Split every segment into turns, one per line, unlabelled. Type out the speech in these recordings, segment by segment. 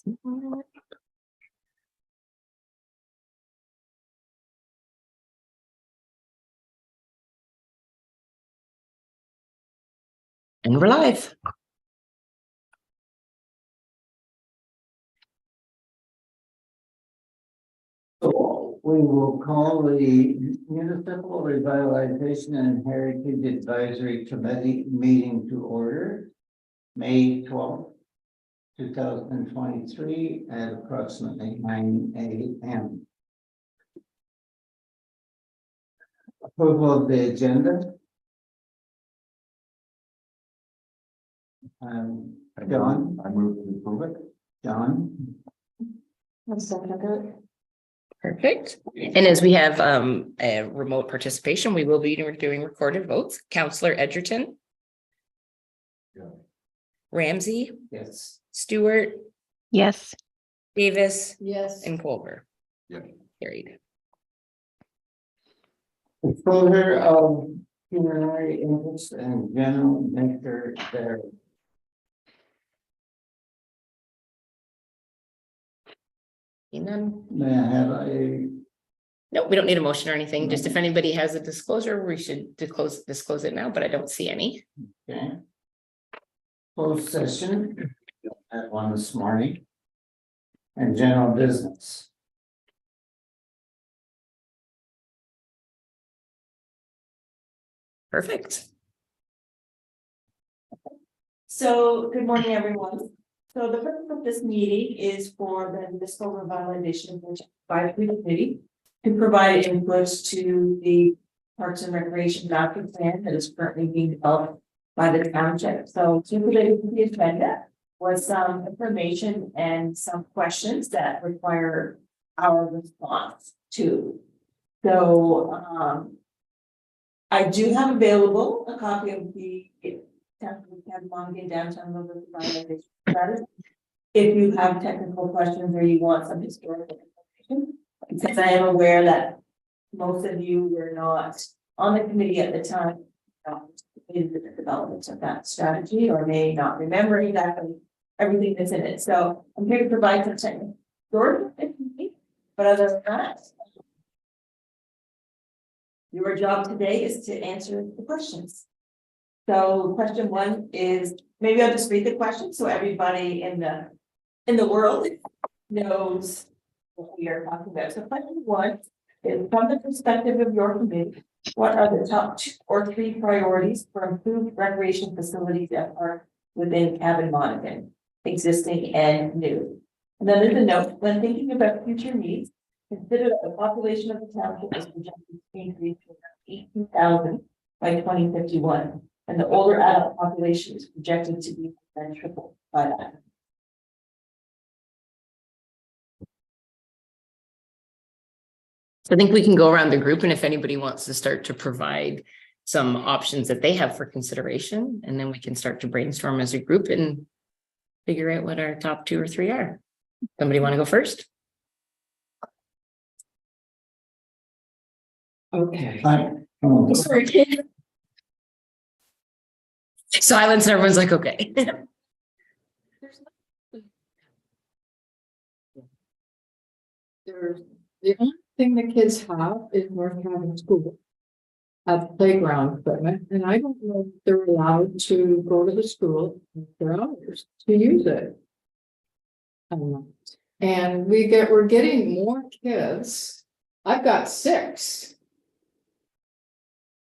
And we're live.
So we will call the Municipal Revitalization and Heritage Advisory Committee meeting to order, May 12th, 2023 at approximately 9 a.m. Approval of the agenda. John?
I move to approve it.
John?
Perfect. And as we have a remote participation, we will be doing recorded votes. Counselor Edgerton.
Yeah.
Ramsey,
Yes.
Stewart,
Yes.
Davis,
Yes.
and Culver.
Yeah.
Carried.
Exposure of pecuniary interest and general nature there.
None.
May I have a
No, we don't need a motion or anything. Just if anybody has a disclosure, we should disclose it now, but I don't see any.
okay. Closed session at 1 this morning. And general business.
Perfect.
So, good morning, everyone. So the purpose of this meeting is for the Municipal Revitalization Advisory Committee to provide inputs to the Parks and Recreation Master Plan that is currently being developed by the township. So circulated with the agenda was some information and some questions that require our response to. So, I do have available a copy of the downtown revitalization strategy. If you have technical questions or you want some historical information, since I am aware that most of you were not on the committee at the time, in the development of that strategy, or may not remember exactly everything that's in it. So I'm here to provide some technical historical information, but other than that, your job today is to answer the questions. So question one is, maybe I'll just read the question so everybody in the world knows what we are talking about. So question one is, from the perspective of your committee, what are the top 2 or 3 priorities for improved recreation facilities that are within Cabin Monaghan, existing and new? And then there's a note, when thinking about future needs, consider that the population of the township is projected to increase to around 18,000 by 2051. And the older adult population is projected to be more than triple by that.
So I think we can go around the group, and if anybody wants to start to provide some options that they have for consideration, and then we can start to brainstorm as a group and figure out what our top 2 or 3 are. Somebody want to go first?
Okay.
Sorry.
Silence, and everyone's like, okay.
There's the only thing the kids have is North Cabin School. At playground equipment, and I don't know if they're allowed to go to the school after hours to use it. And we're getting more kids. I've got 6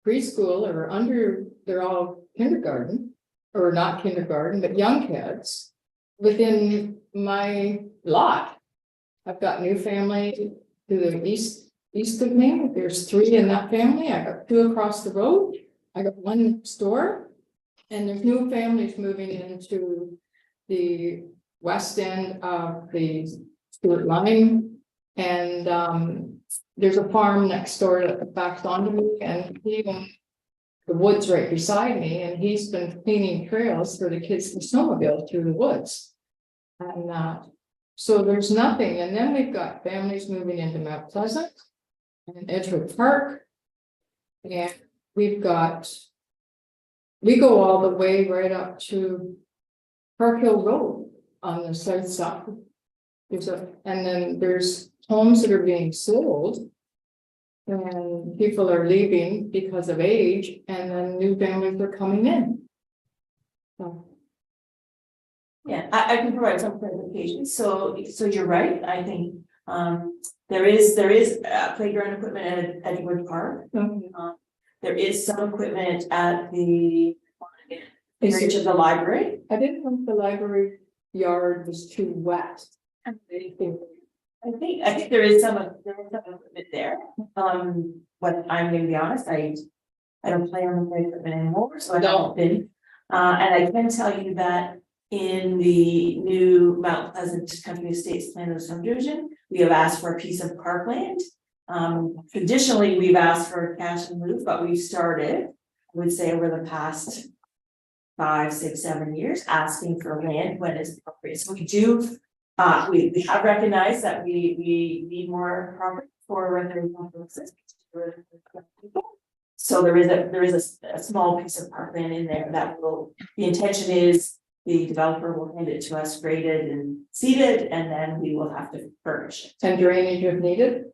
preschool or under, they're all kindergarten, or not kindergarten, but young kids within my lot. I've got new family to the east of me. There's 3 in that family. I got 2 across the road. I got 1 next door. And there's new families moving into the west end of the Stewart line. And there's a farm next door that backs onto me, and even the woods right beside me, and he's been cleaning trails for the kids to snowmobile through the woods. And so there's nothing. And then we've got families moving into Mount Pleasant and Edgewood Park. And we go all the way right up to Park Hill Road on the south side And then there's homes that are being sold. And people are leaving because of age, and then new families are coming in. So,
Yeah, I can provide some clarification. So you're right. I think, there is playground equipment at Edgewood Park. There is some equipment at the reach of the library.
I didn't think the library yard was too wet.
I think there is some equipment there. But I'm gonna be honest, I don't play on the play equipment anymore, so I don't been. And I can tell you that in the new Mount Pleasant Country Estates Plan of Subdivision, we have asked for a piece of parkland. Traditionally, we've asked for cash and lieu, but we've started, I would say over the past 5, 6, 7 years, asking for land when it's appropriate. So we do, we have recognized that we need more property for recreational purposes. So there is a small piece of parkland in there that will, the intention is the developer will hand it to us graded and seeded, and then we will have to furnish it.
And drainage if needed.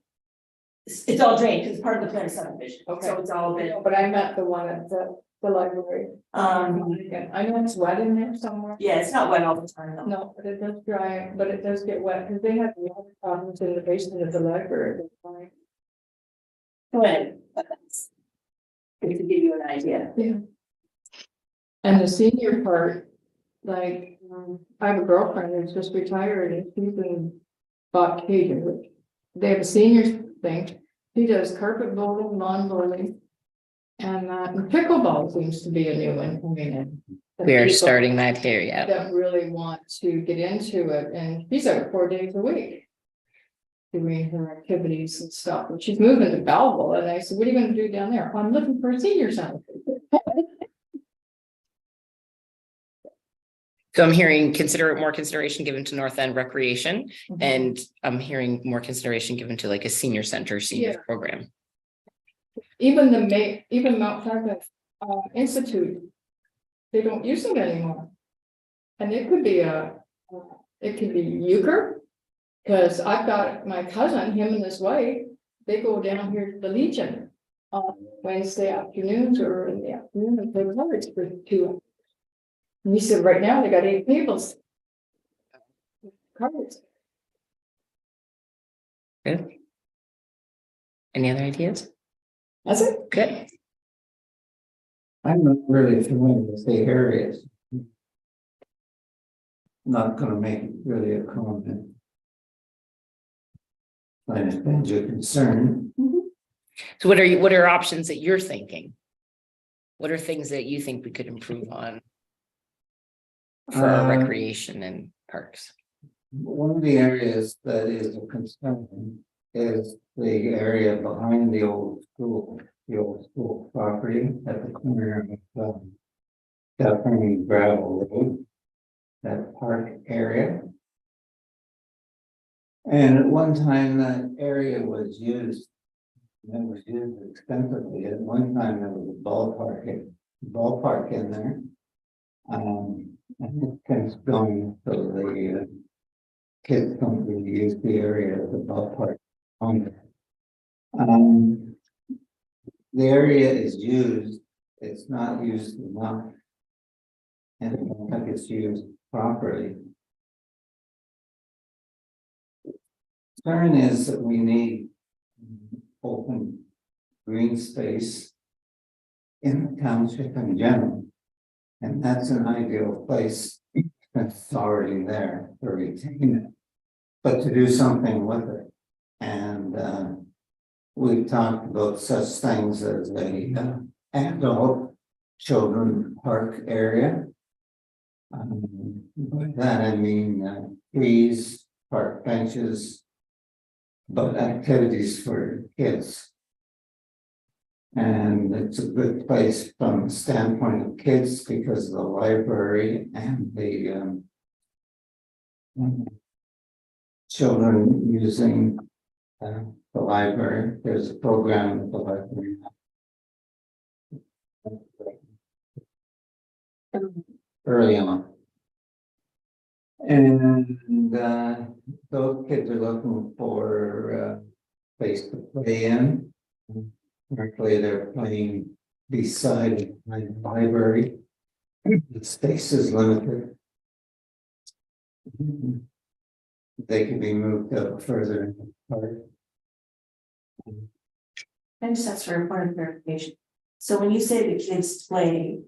It's all drained because it's part of the plan of subdivision,
Okay.
so it's all been,
But I meant the one at the library. I know it's wet in there somewhere.
yeah, it's not wet all the time though.
No, but it does dry, but it does get wet, because they have water problems in the basement of the library.
Go ahead. But that's good to give you an idea.
And the senior part, like, I have a girlfriend who's just retired and she's in Botcator. They have a seniors thing. She does carpet bowling, lawn bowling. And pickleball seems to be a new one coming in.
We are
People
starting that here, yeah.
That really want to get into it, and she's out 4 days a week. Doing her activities and stuff, and she's moving to Belleville, and I said, what are you gonna do down there? I'm looking for a senior center.
So I'm hearing more consideration given to North End Recreation, and I'm hearing more consideration given to like a senior center, senior
Yeah.
program.
Even Mount Pleasant Institute, they don't use it anymore. And it could be euchre, because I've got my cousin, him and his wife, they go down here to the Legion on Wednesday afternoons or in the afternoon and play cards for 2 hours. And he said, right now they got 8 tables. Cards.
Good. Any other ideas?
That's it.
Good.
I'm not really familiar with the areas. Not gonna make really a comment. I understand your concern.
So what are options that you're thinking? What are things that you think we could improve on? For our recreation and parks?
One of the areas that is a concern is the area behind the old school property at the corner of California Gravel Road, that park area. And at one time that area was used, and it was used extensively. At one time there was a ballpark in there. And it's going, so the kids don't really use the area of the ballpark on there. The area is used, it's not used enough. And I don't think it's used properly. Concern is that we need open green space in the township in general. And that's an ideal place that's already there to retain it, but to do something with it. And we've talked about such things as a adult children park area. By that I mean trees, park benches, but activities for kids. And it's a good place from the standpoint of kids because of the library and the children using the library. There's a program at the library. Early on. And those kids are looking for place to play in. Currently, they're playing beside my library. The space is limited. They can be moved up further in the park.
I just asked for a point of clarification. So when you say the kids play,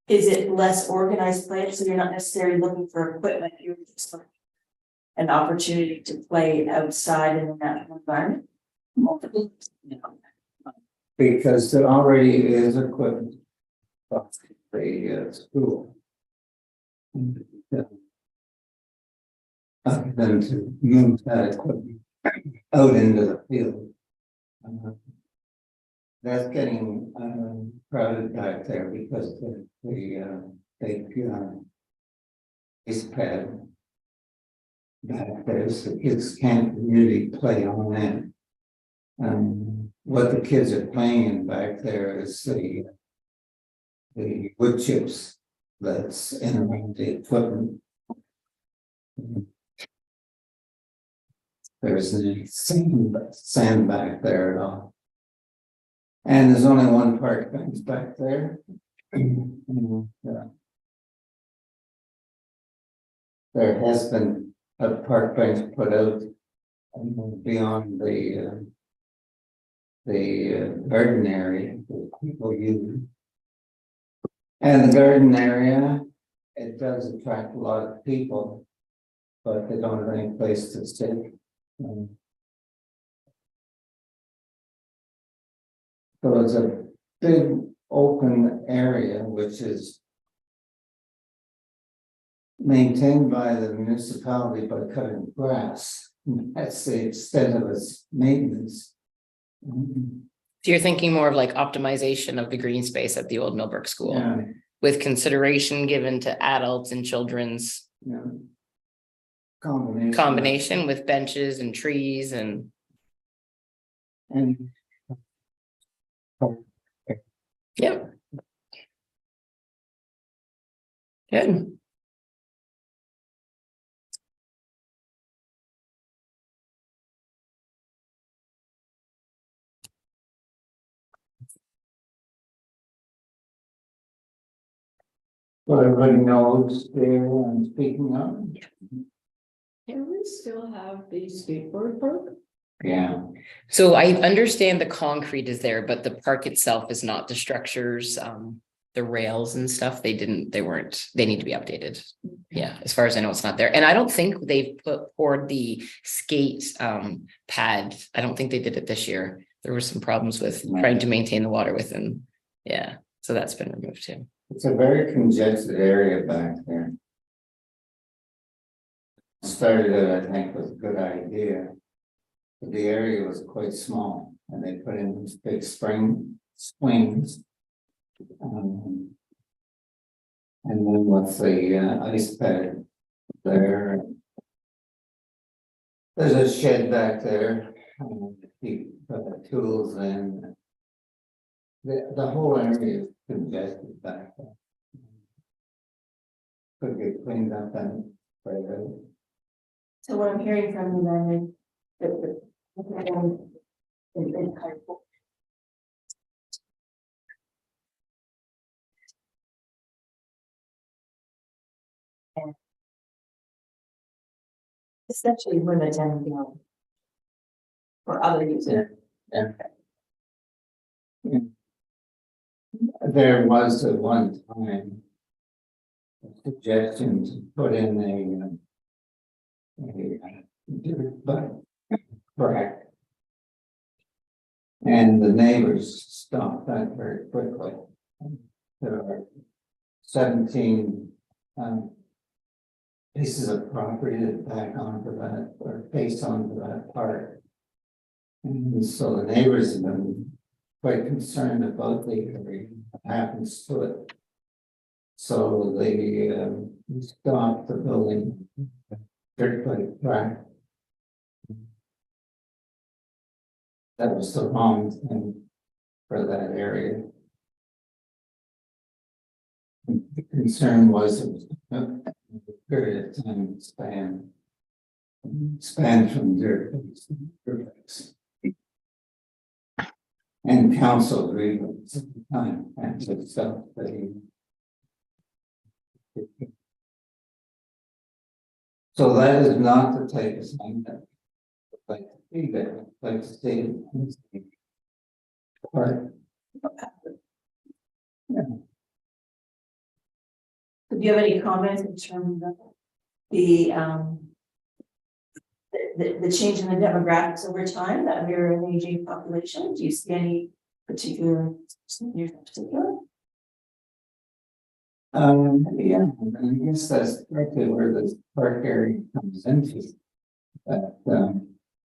is it less organized play? So you're not necessarily looking for equipment, you're just looking for an opportunity to play outside in a natural environment? Multiple,
Because there already is equipment. Of the school. Other than to move that equipment out into the field. That's getting crowded back there because the big ice pad back there, so kids can't really play on that. What the kids are playing in back there is the wood chips that's in around the equipment. There's the sand back there at all. And there's only one park bench back there. There has been a park bench put out beyond the garden area that people use. And the garden area, it does attract a lot of people, but they don't have any place to sit. So it's a big open area which is maintained by the municipality by cutting grass. That's the extent of its maintenance.
So you're thinking more of like optimization of the green space at the old Millbrook School,
Yeah,
with consideration given to adults and children's
yeah.
combination with benches and trees and.
And
Yep. Good.
so everybody knows there I'm speaking of.
Can we still have the skateboard park?
Yeah.
So I understand the concrete is there, but the park itself is not. The structures, the rails and stuff, they need to be updated. Yeah, as far as I know, it's not there. And I don't think they've poured the skate pad. I don't think they did it this year. There were some problems with trying to maintain the water within. Yeah, so that's been removed too.
It's a very congested area back there. Started it, I think, was a good idea. But the area was quite small and they put in these big swings. And then with the ice pad there. There's a shed back there. Keep tools in. The whole area is congested back there. Could get cleaned up and spread out.
so what I'm hearing from you then is that essentially limit anything for other users.
There was at one time a suggestion to put in but correct. And the neighbors stopped that very quickly. There are 17 pieces of property that back onto that or face onto that park. And so the neighbors have been quite concerned about the area that happens to it. So they stopped the building strictly right. That was the wrong thing for that area. The concern was it was a period of time span expand from dirt to. And council agreed with the time and stuff they. So that is not the type of thing that. Like to see that, like to see. Right.
Do you have any comments in terms of the the change in the demographics over time, that we're an aging population? Do you see any particular?
Yeah, I guess that's directly where this park area comes into. But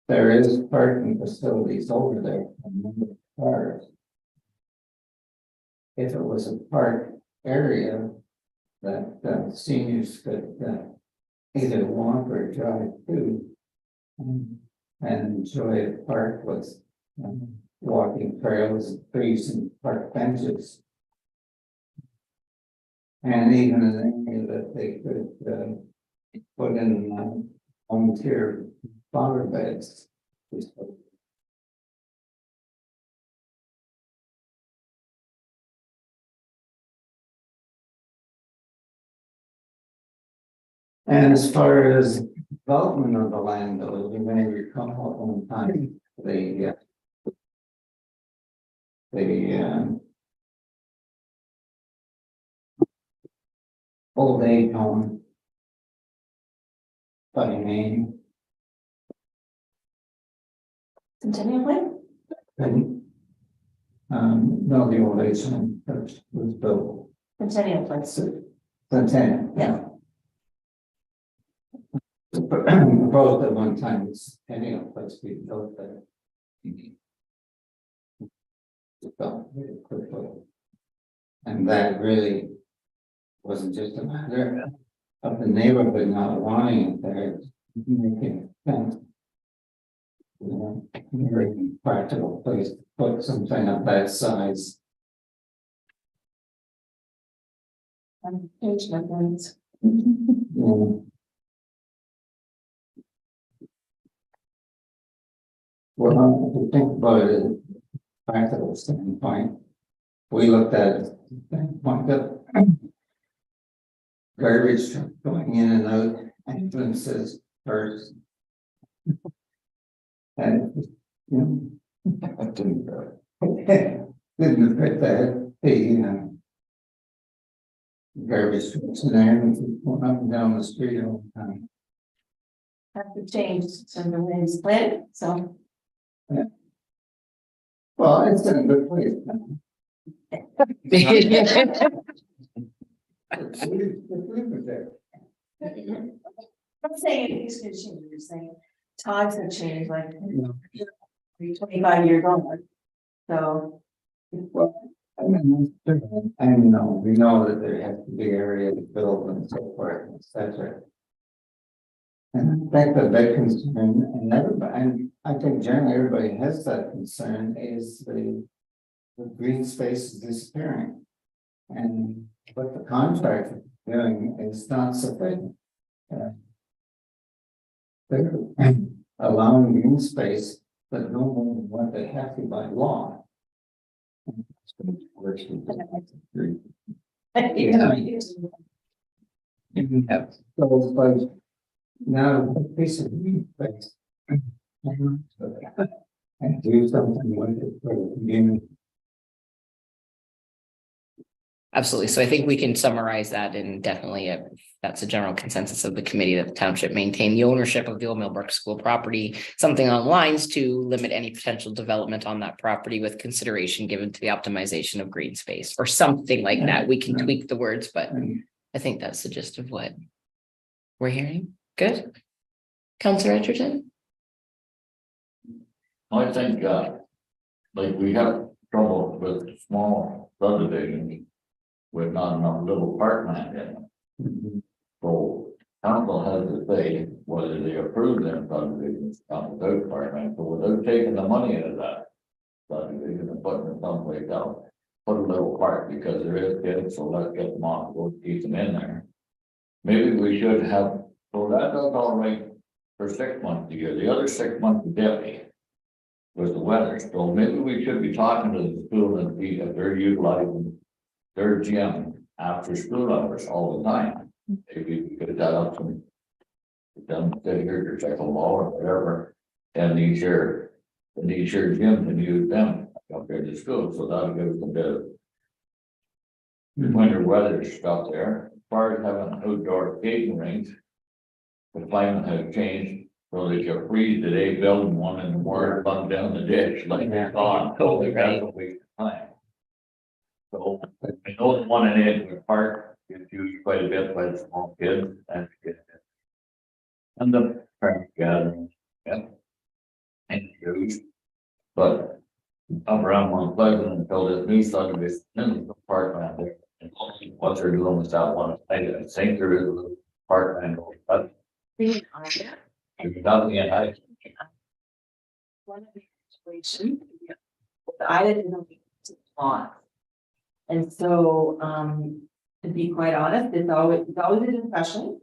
there is parking facilities over there, a number of cars. If it was a park area that seniors could either walk or drive to. And enjoy a park with walking trails, trees and park benches. And even an area that they could put in home tier flower beds. And as far as development of the land, though, you may recall at one time, the old age home by name,
Centennial Plan?
and no, the old age home that was built.
Centennial Plan.
Centennial, yeah. Both at one time, it's Centennial place we built there. Built really quickly. And that really wasn't just a matter of the neighborhood not wanting it there, it's making sense. You know, very practical place to put something of that size.
Change my plans.
Yeah. Well, if you think about it, practical standpoint, we looked at it, one of garbage truck going in and out, entrances first. And, you know, that didn't fit the garbage trucks in there, and going up and down the street all the time.
Have to change some of the ways plan, so.
Well, it's in a good place.
I'm saying it's gonna change, you're saying times have changed, like 25 years old. So.
Well, I know, we know that there has to be area to build and so forth, etc. And I think the big concern, and everybody, and I think generally everybody has that concern, is the green space is disappearing. And what the contractor is doing is not sufficient. They're allowing green space, but no more than what they have to by law. Yeah. So it's like now a piece of green space. And do something with it for the community.
Absolutely. So I think we can summarize that, and definitely that's a general consensus of the committee that the township maintain the ownership of the Old Millbrook School property, something on lines to limit any potential development on that property with consideration given to the optimization of green space or something like that. We can tweak the words, but I think that's the gist of what we're hearing. Good. Councilor Edgerton?
I think, like we have trouble with small subdivisions with not enough little parkland in them. So council has to say whether they approve them subdivisions, not without parkland, so without taking the money out of that subdivision and putting it someplace else, put a little park, because there is kids, so let's get them off, we'll keep them in there. Maybe we should have, so that does all right for 6 months a year, the other 6 months of deputy. Was the weather, so maybe we should be talking to the school and see if they're utilizing their gym after school hours all the time. Maybe we could have done up some. Done here or check a law or whatever, and these your gyms and use them compared to school, so that'll give us a bit of. Winter weather stuff there, as far as having outdoor skating rinks. The climate has changed, so that you freeze today, building one in the morning, run down the ditch like it's on, so they got a waste of time. So, I know the one in Edgewood Park is used quite a bit by the small kids and kids. And the parent gathering, yeah. And used, but up around Mount Pleasant until this new subdivision, in the parkland there. And what they're doing with that one, I think there is a little parkland, but there's nothing in I.
One of the situation, I didn't know on. And so, to be quite honest, it's always a discussion.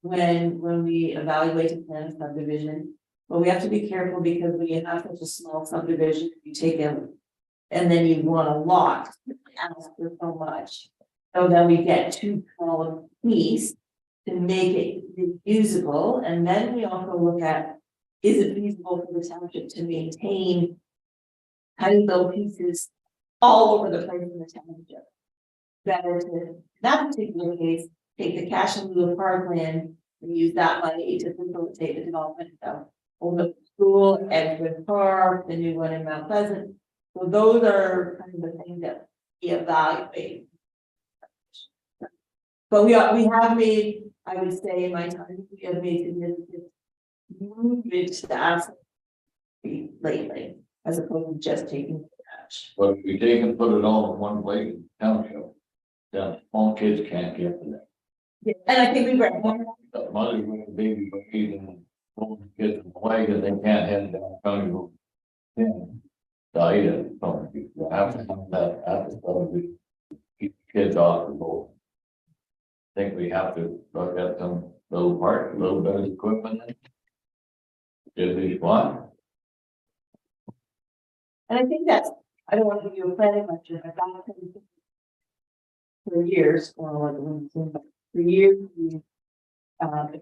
When we evaluate a plan of subdivision, but we have to be careful because when you have such a small subdivision, you take them. And then you want a lot, ask for so much. So then we get too small a piece to make it usable, and then we also look at, is it feasible for the township to maintain tiny little pieces all over the place in the township? Better to, in that particular case, take the cash in lieu of parkland and use that money to facilitate the development of the school, Edgewood Park, the new one in Mount Pleasant. So those are kind of the things that we evaluate. But we have made, I would say in my time, we have made significant movement to the asset lately, as opposed to just taking the cash.
But if we take and put it all in one place, township, then small kids can't get to that.
And I think we read more.
The mothers with a baby, but even pulling kids in the wagon, they can't head down county road. Yeah. Diet, so you have to have that at the start, we keep kids off the boat. I think we have to look at some little park, a little bit of equipment. Give these one.
And I think that's, I don't want to give you a planning lecture, but that's for years, for years, we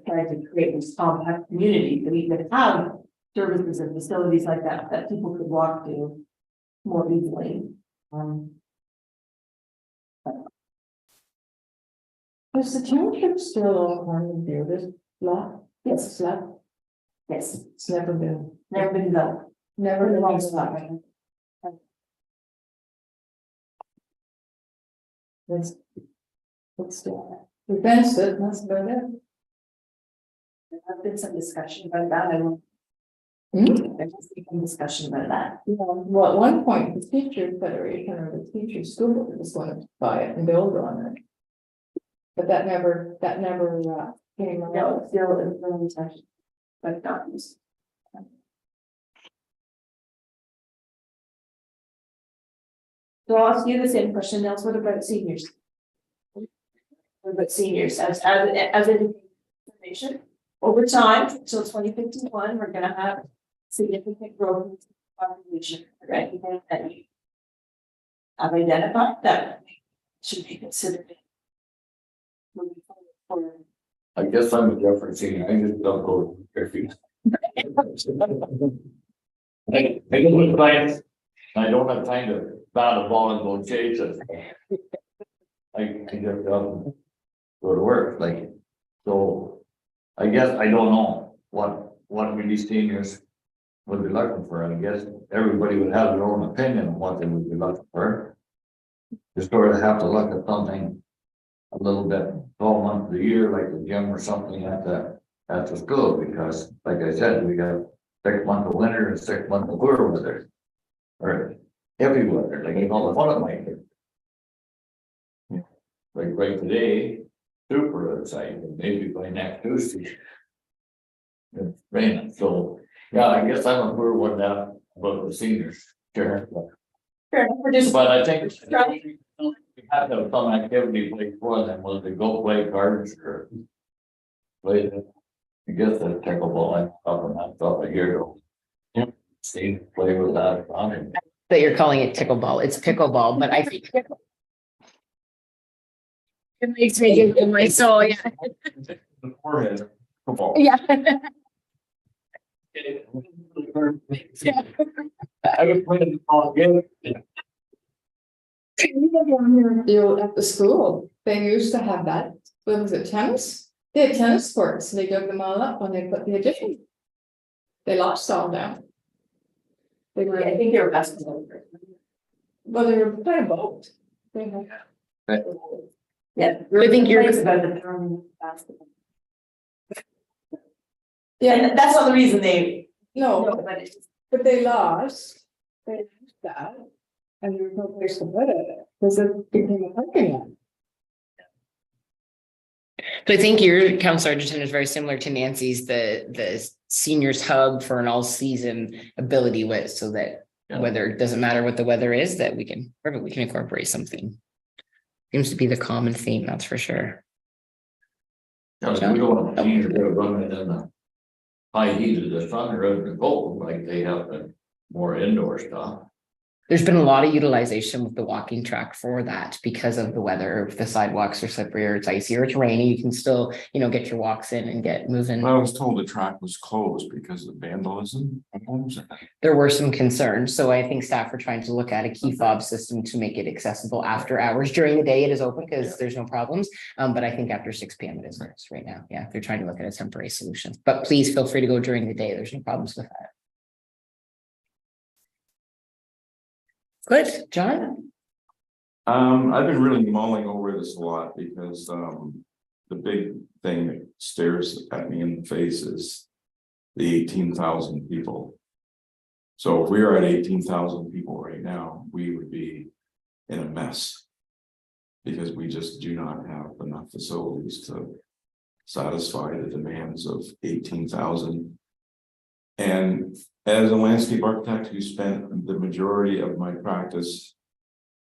tried to create this compact community that we could have services and facilities like that, that people could walk to more easily.
Is the township still on Davis lot?
Yes,
Slab?
yes,
It's never been.
never been developed.
Never been
Long
on
spot.
slab. It's. We fenced it, that's about it.
There has been some discussion about that, I don't.
Hmm?
There's been some discussion about that.
Yeah, well, at one point, the teacher federation or the teacher school board was going to buy it and build on it. But that never came
No,
around.
it's still in the discussion, but not used. So I'll ask you the same question, Nels, what about seniors? What about seniors, as information, over time, until 2051, we're gonna have significant growth in population, right? That you have identified that should be considered. Moving forward.
I guess I'm a different senior, I just don't go to Fairfield. I don't have time, I don't have time to bat a ball and go chase it. I just go to work, like, so, I guess I don't know what really seniors would be looking for, I guess everybody would have their own opinion on what they would be looking for. You sort of have to look at something a little bit 12 months of the year, like the gym or something at the school, because like I said, we got 6 months of winter and 6 months of cooler weather. Or heavy weather, like the one of my. Like right today, super outside, and maybe by next Tuesday. It's raining, so, yeah, I guess I'm a poor one now about the seniors. Sure.
Fair enough, we're just.
But I think we have to have some activity like for them, whether they go play cards or play I guess that pickleball, up and that stuff a year ago. Yep. See, play with that on it.
That you're calling it tickleball. It's pickleball, but I think. It makes me giggle in my soul, yeah.
The forehead. Pickleball.
Yeah.
I was playing all again.
At the school, they used to have that, what was it, tennis? They had tennis courts, and they dug them all up when they put the addition. They lost all them. They were,
I think they're basketball.
well, they were kind of both. They had-
Yeah.
I think you're-
Complaints about the throwing basketball.
Yeah,
And that's not the reason they,
no,
no, but it's.
but they lost. They lost that. And there was no place to put it, because it became a parking lot.
So I think your council Argentina is very similar to Nancy's, the seniors hub for an all season ability with, so that
Yeah.
whether it doesn't matter what the weather is, that we can incorporate something. Seems to be the common theme, that's for sure.
Yeah, we don't want to change their running in the high heat of the sun rather than cold, like they have the more indoor stuff.
There's been a lot of utilization with the walking track for that because of the weather. If the sidewalks are slippery or it's icy or it's rainy, you can still, get your walks in and get moving.
I was told the track was closed because of vandalism.
There were some concerns, so I think staff are trying to look at a key fob system to make it accessible after hours. During the day, it is open because there's no problems. But I think after 6 p.m. it is closed right now. Yeah, they're trying to look at a temporary solution, but please feel free to go during the day. There's no problems with that. Good, John?
I've been really mulling over this a lot because the big thing that stares at me in the face is the 18,000 people. So if we are at 18,000 people right now, we would be in a mess. Because we just do not have enough facilities to satisfy the demands of 18,000. And as a landscape architect who spent the majority of my practice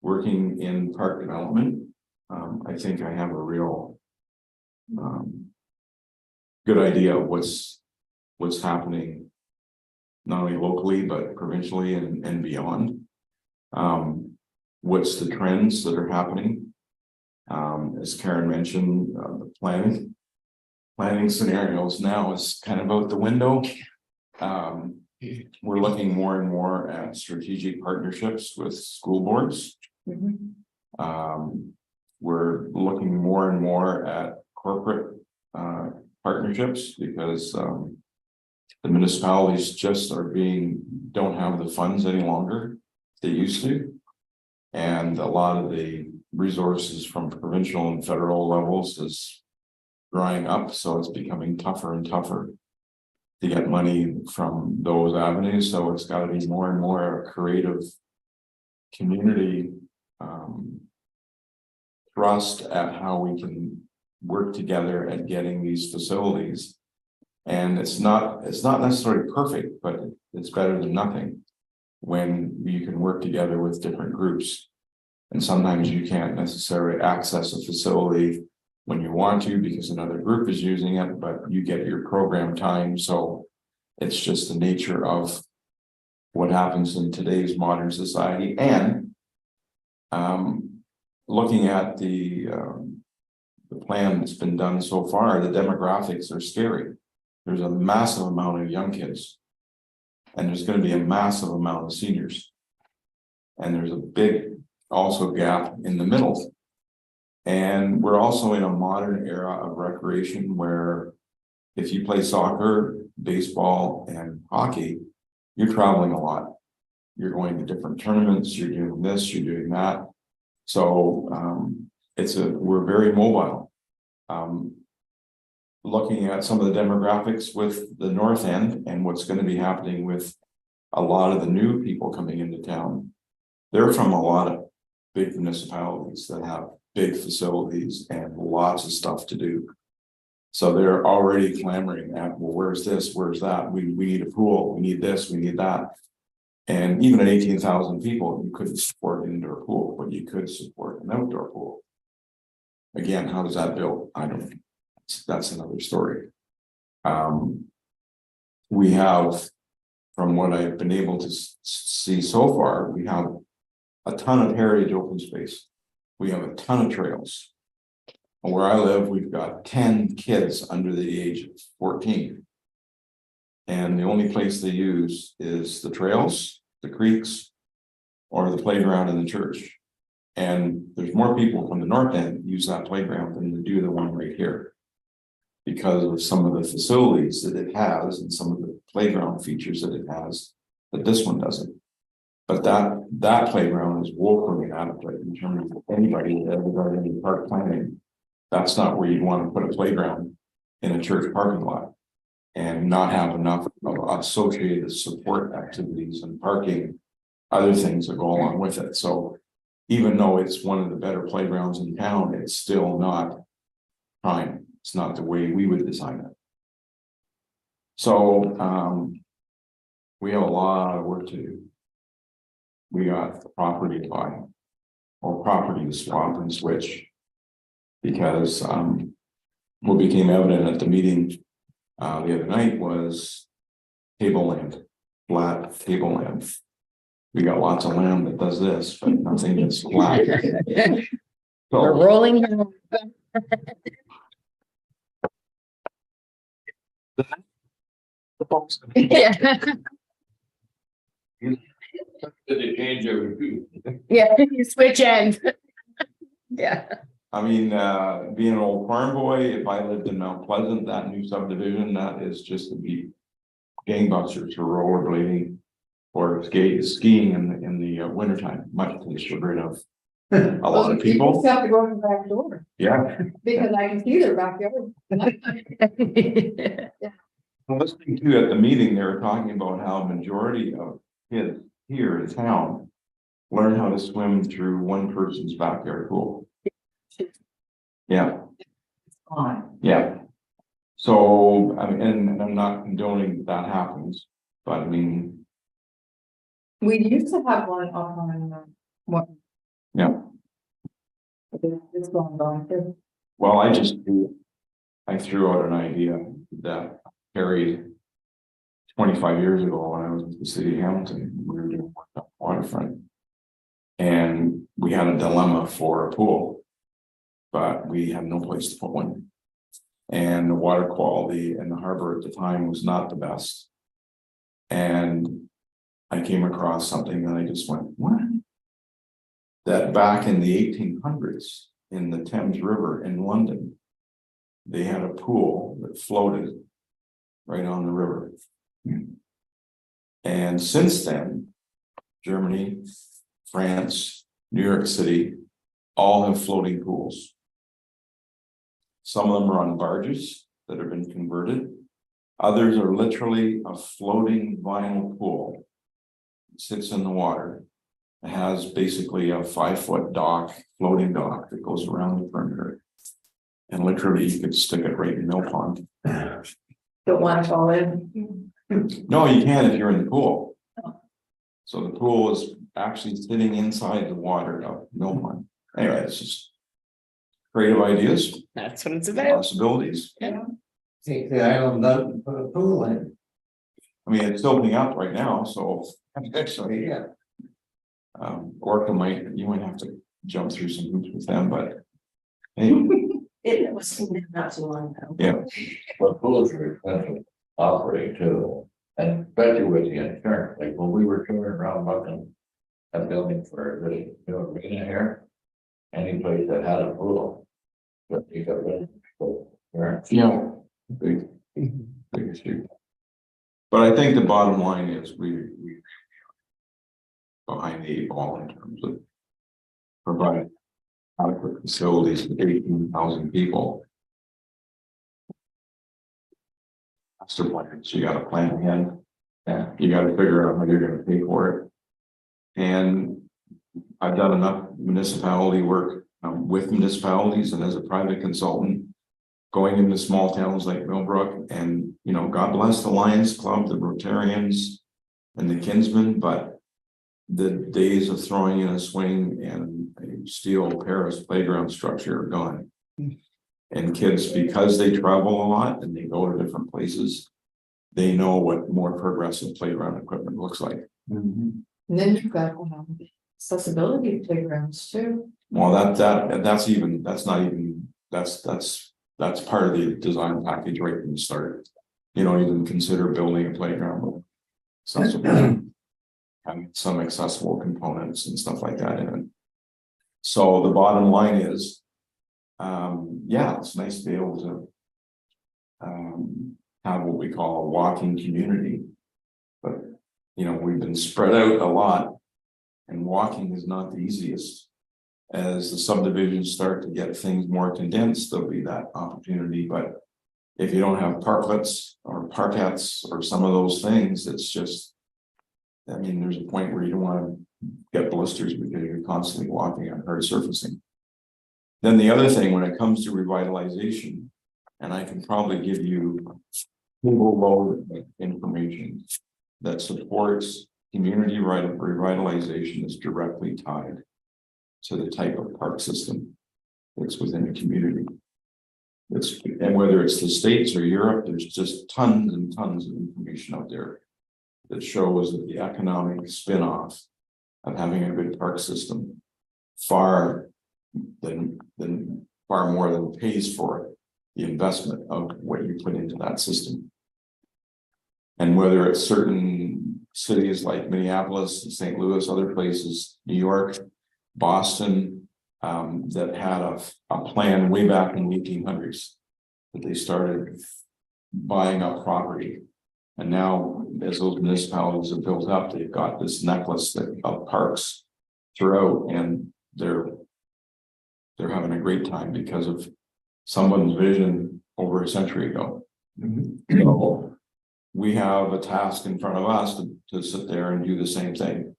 working in park development, I think I have a real good idea of what's happening, not only locally, but provincially and beyond. What's the trends that are happening? As Karen mentioned, the planning scenarios now is kind of out the window. We're looking more and more at strategic partnerships with school boards. We're looking more and more at corporate partnerships because the municipalities just don't have the funds any longer they used to. And a lot of the resources from provincial and federal levels is drying up, so it's becoming tougher and tougher to get money from those avenues. So it's got to be more and more a creative community thrust at how we can work together at getting these facilities. And it's not necessarily perfect, but it's better than nothing when you can work together with different groups. And sometimes you can't necessarily access a facility when you want to because another group is using it, but you get your program time. So it's just the nature of what happens in today's modern society. And looking at the plan that's been done so far, the demographics are scary. There's a massive amount of young kids, and there's going to be a massive amount of seniors. And there's a big also gap in the middle. And we're also in a modern era of recreation where if you play soccer, baseball, and hockey, you're traveling a lot. You're going to different tournaments, you're doing this, you're doing that. So we're very mobile. Looking at some of the demographics with the north end and what's going to be happening with a lot of the new people coming into town, they're from a lot of big municipalities that have big facilities and lots of stuff to do. So they're already clamoring at, well, where's this, where's that? We need a pool, we need this, we need that. And even at 18,000 people, you couldn't support an indoor pool, but you could support an outdoor pool. Again, how does that build? I don't know. That's another story. We have, from what I've been able to see so far, we have a ton of heritage open space. We have a ton of trails. Where I live, we've got 10 kids under the age of 14. And the only place they use is the trails, the creeks, or the playground in the church. And there's more people from the north end use that playground than they do the one right here. Because of some of the facilities that it has and some of the playground features that it has, that this one doesn't. But that playground is woefully inadequate in terms of anybody that ever got any park planning. That's not where you'd want to put a playground in a church parking lot. And not have enough of associated support activities and parking, other things that go along with it. So even though it's one of the better playgrounds in town, it's still not prime. It's not the way we would design it. So we have a lot of work to do. We got property to buy or property to swap and switch. Because what became evident at the meeting the other night was tableland, flat tableland. We got lots of land that does this, but nothing that's flat.
We're
So
rolling here. Yeah,
Did they change every few?
yeah, you switch ends. Yeah,
I mean, being an old farm boy, if I lived in Mount Pleasant, that new subdivision, that is just to be gangbusters for rollerblading or skiing in the wintertime, much to the chagrin of a lot of
You
people.
just have to go to the back door,
Yeah.
because I can see their backyard.
Listening to at the meeting, they were talking about how a majority of kids here in town learn how to swim through one person's backyard pool. Yeah. Yeah. So, I mean, and I'm not condoning that happens, but I mean,
We used to have one up on, what?
yeah.
It's gone too.
Well, I threw out an idea that carried 25 years ago when I was with the city of Hamilton. We were doing work on the waterfront. And we had a dilemma for a pool, but we had no place to put one. And the water quality in the harbor at the time was not the best. And I came across something and I just went, what? That back in the 1800s in the Thames River in London, they had a pool that floated right on the river. And since then, Germany, France, New York City, all have floating pools. Some of them are on barges that have been converted. Others are literally a floating vinyl pool. It sits in the water. It has basically a 5-foot dock, floating dock that goes around the perimeter. And literally you could stick it right in Mill Pond.
Don't want to fall in.
No, you can if you're in the pool. So the pool is actually sitting inside the water of Mill Pond. Anyway, it's just creative ideas,
that's what it's about.
possibilities.
Take the island out and put a pool in.
I mean, it's opening up right now, so actually,
Yeah.
Orca you might have to jump through some hoops with them, but hey,
It was not too long ago.
yeah,
But pools are expensive to operate too, and especially with the insurance, like when we were touring around looking at building for this new arena here. Any place that had a pool. But you got rid of insurance.
yeah, big issue. But I think the bottom line is we behind the 8 ball in terms of providing adequate facilities for 18,000 people. Master plans, you gotta plan ahead. Yeah, you gotta figure out how you're gonna pay for it. And I've done enough municipality work with municipalities and as a private consultant, going into small towns like Millbrook, and you know, God bless the Lions Club, the Rotarians, and the Kinsmen, but the days of throwing in a swing and a steel Paris playground structure are gone. And kids, because they travel a lot and they go to different places, they know what more progressive playground equipment looks like.
Mhm.
And then you've got accessibility playgrounds too.
Well, that's not even, that's part of the design package right from the start. You don't even consider building a playground with accessible, and some accessible components and stuff like that in it. So the bottom line is, yeah, it's nice to be able to have what we call a walking community. But, you know, we've been spread out a lot, and walking is not the easiest. As the subdivisions start to get things more condensed, there'll be that opportunity, but if you don't have parklets or parkettes or some of those things, it's just, I mean, there's a point where you don't want to get blisters because you're constantly walking on hard surfacing. Then the other thing, when it comes to revitalization, and I can probably give you single load information that supports community revitalization is directly tied to the type of park system that's within a community. And whether it's the States or Europe, there's just tons and tons of information out there that shows that the economic spin-off of having a good park system far more than pays for the investment of what you put into that system. And whether it's certain cities like Minneapolis, St. Louis, other places, New York, Boston, that had a plan way back in the 1800s that they started buying up property. And now, as those municipalities have built up, they've got this necklace of parks throughout, and they're having a great time because of someone's vision over a century ago. So we have a task in front of us to sit there and do the same thing.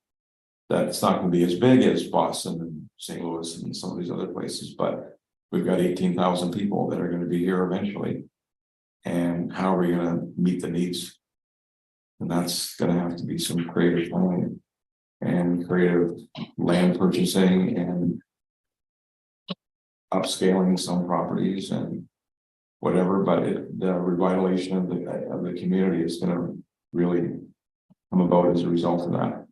That's not going to be as big as Boston and St. Louis and some of these other places, but we've got 18,000 people that are going to be here eventually. And how are we going to meet the needs? And that's going to have to be some creative planning and creative land purchasing and upscaling some properties and whatever, but the revitalization of the community is going to really come about as a result of that.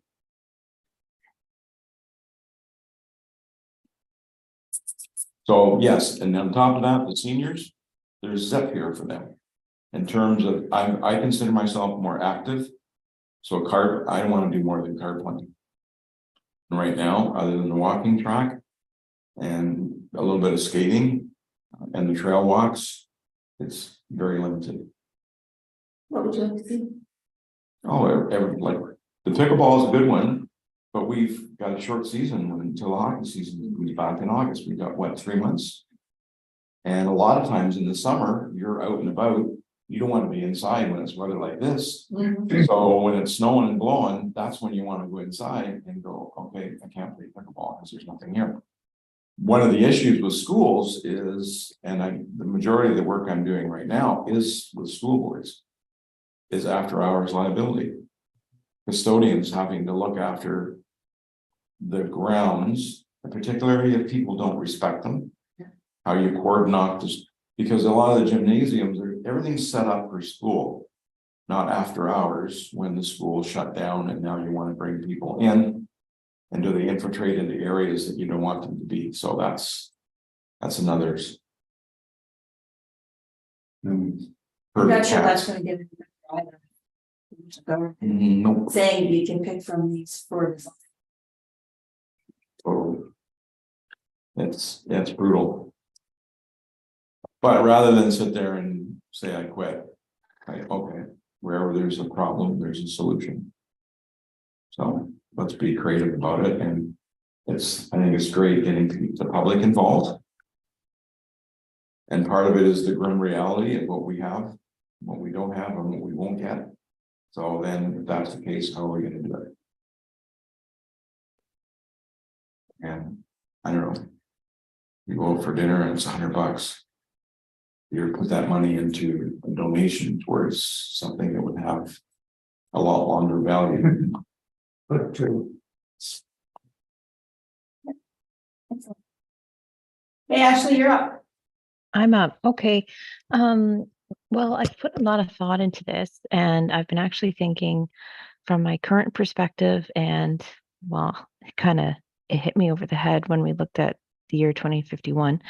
So yes, and on top of that, the seniors, there's ZEP here for them. In terms of, I consider myself more active. So I don't want to do more than card playing right now, other than the walking track and a little bit of skating and the trail walks. It's very limited.
What would you like to see?
Oh, like the pickleball is a good one, but we've got a short season until the hockey season comes back in August. We've got what, 3 months? And a lot of times in the summer, you're out and about. You don't want to be inside when it's weather like this. So when it's snowing and blowing, that's when you want to go inside and go, okay, I can't play pickleball because there's nothing here. One of the issues with schools is, and the majority of the work I'm doing right now is with school boards, is after hours liability. Custodians having to look after the grounds, particularly if people don't respect them. How you coordinate this, because a lot of the gymnasiums everything's set up for school, not after hours when the school shut down and now you want to bring people in. And do they infiltrate into areas that you don't want them to be? So that's another.
That's gonna give it
Nope.
saying you can pick from these for this.
So it's brutal. But rather than sit there and say I quit, okay, wherever there's a problem, there's a solution. So let's be creative about it, and I think it's great getting the public involved. And part of it is the grim reality of what we have, what we don't have, and what we won't get. So then, if that's the case, how are we going to do it? And I don't know. You go out for dinner and it's $100. You put that money into a donation towards something that would have a lot longer value.
But true.
Hey, Ashley, you're up.
I'm up. Okay. Um, well, I've put a lot of thought into this and I've been actually thinking from my current perspective and well, it hit me over the head when we looked at the year 2051,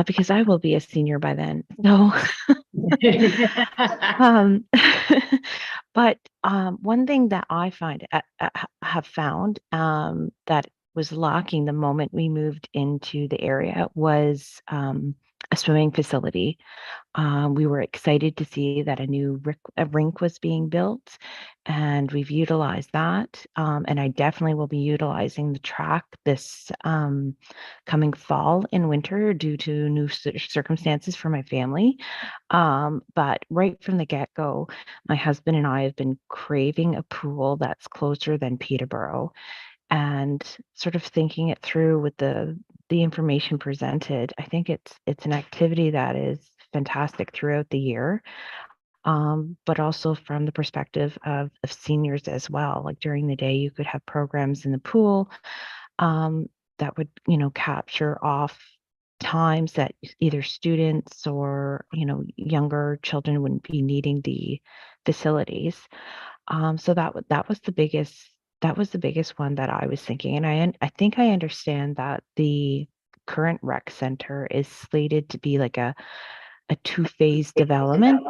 because I will be a senior by then. So, um, but one thing that I have found that was lacking the moment we moved into the area was a swimming facility. We were excited to see that a rink was being built, and we've utilized that. And I definitely will be utilizing the track this coming fall and winter due to new circumstances for my family. But right from the get-go, my husband and I have been craving a pool that's closer than Peterborough, and sort of thinking it through with the information presented. I think it's an activity that is fantastic throughout the year, but also from the perspective of seniors as well. Like during the day, you could have programs in the pool that would, capture off times that either students or, younger children wouldn't be needing the facilities. So that was the biggest one that I was thinking. And I think I understand that the current rec center is slated to be like a two-phase development.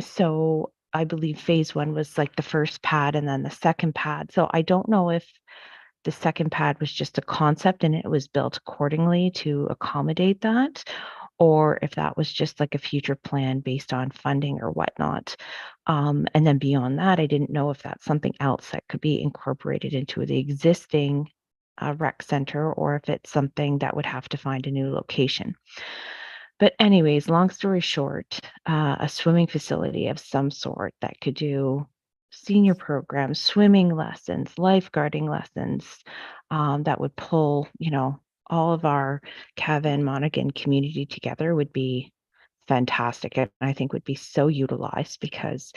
So I believe phase one was like the first pad and then the second pad. So I don't know if the second pad was just a concept and it was built accordingly to accommodate that, or if that was just like a future plan based on funding or whatnot. And then beyond that, I didn't know if that's something else that could be incorporated into the existing rec center, or if it's something that would have to find a new location. But anyways, long story short, a swimming facility of some sort that could do senior programs, swimming lessons, lifeguarding lessons, that would pull, all of our Cavan Monaghan community together would be fantastic. And I think would be so utilized because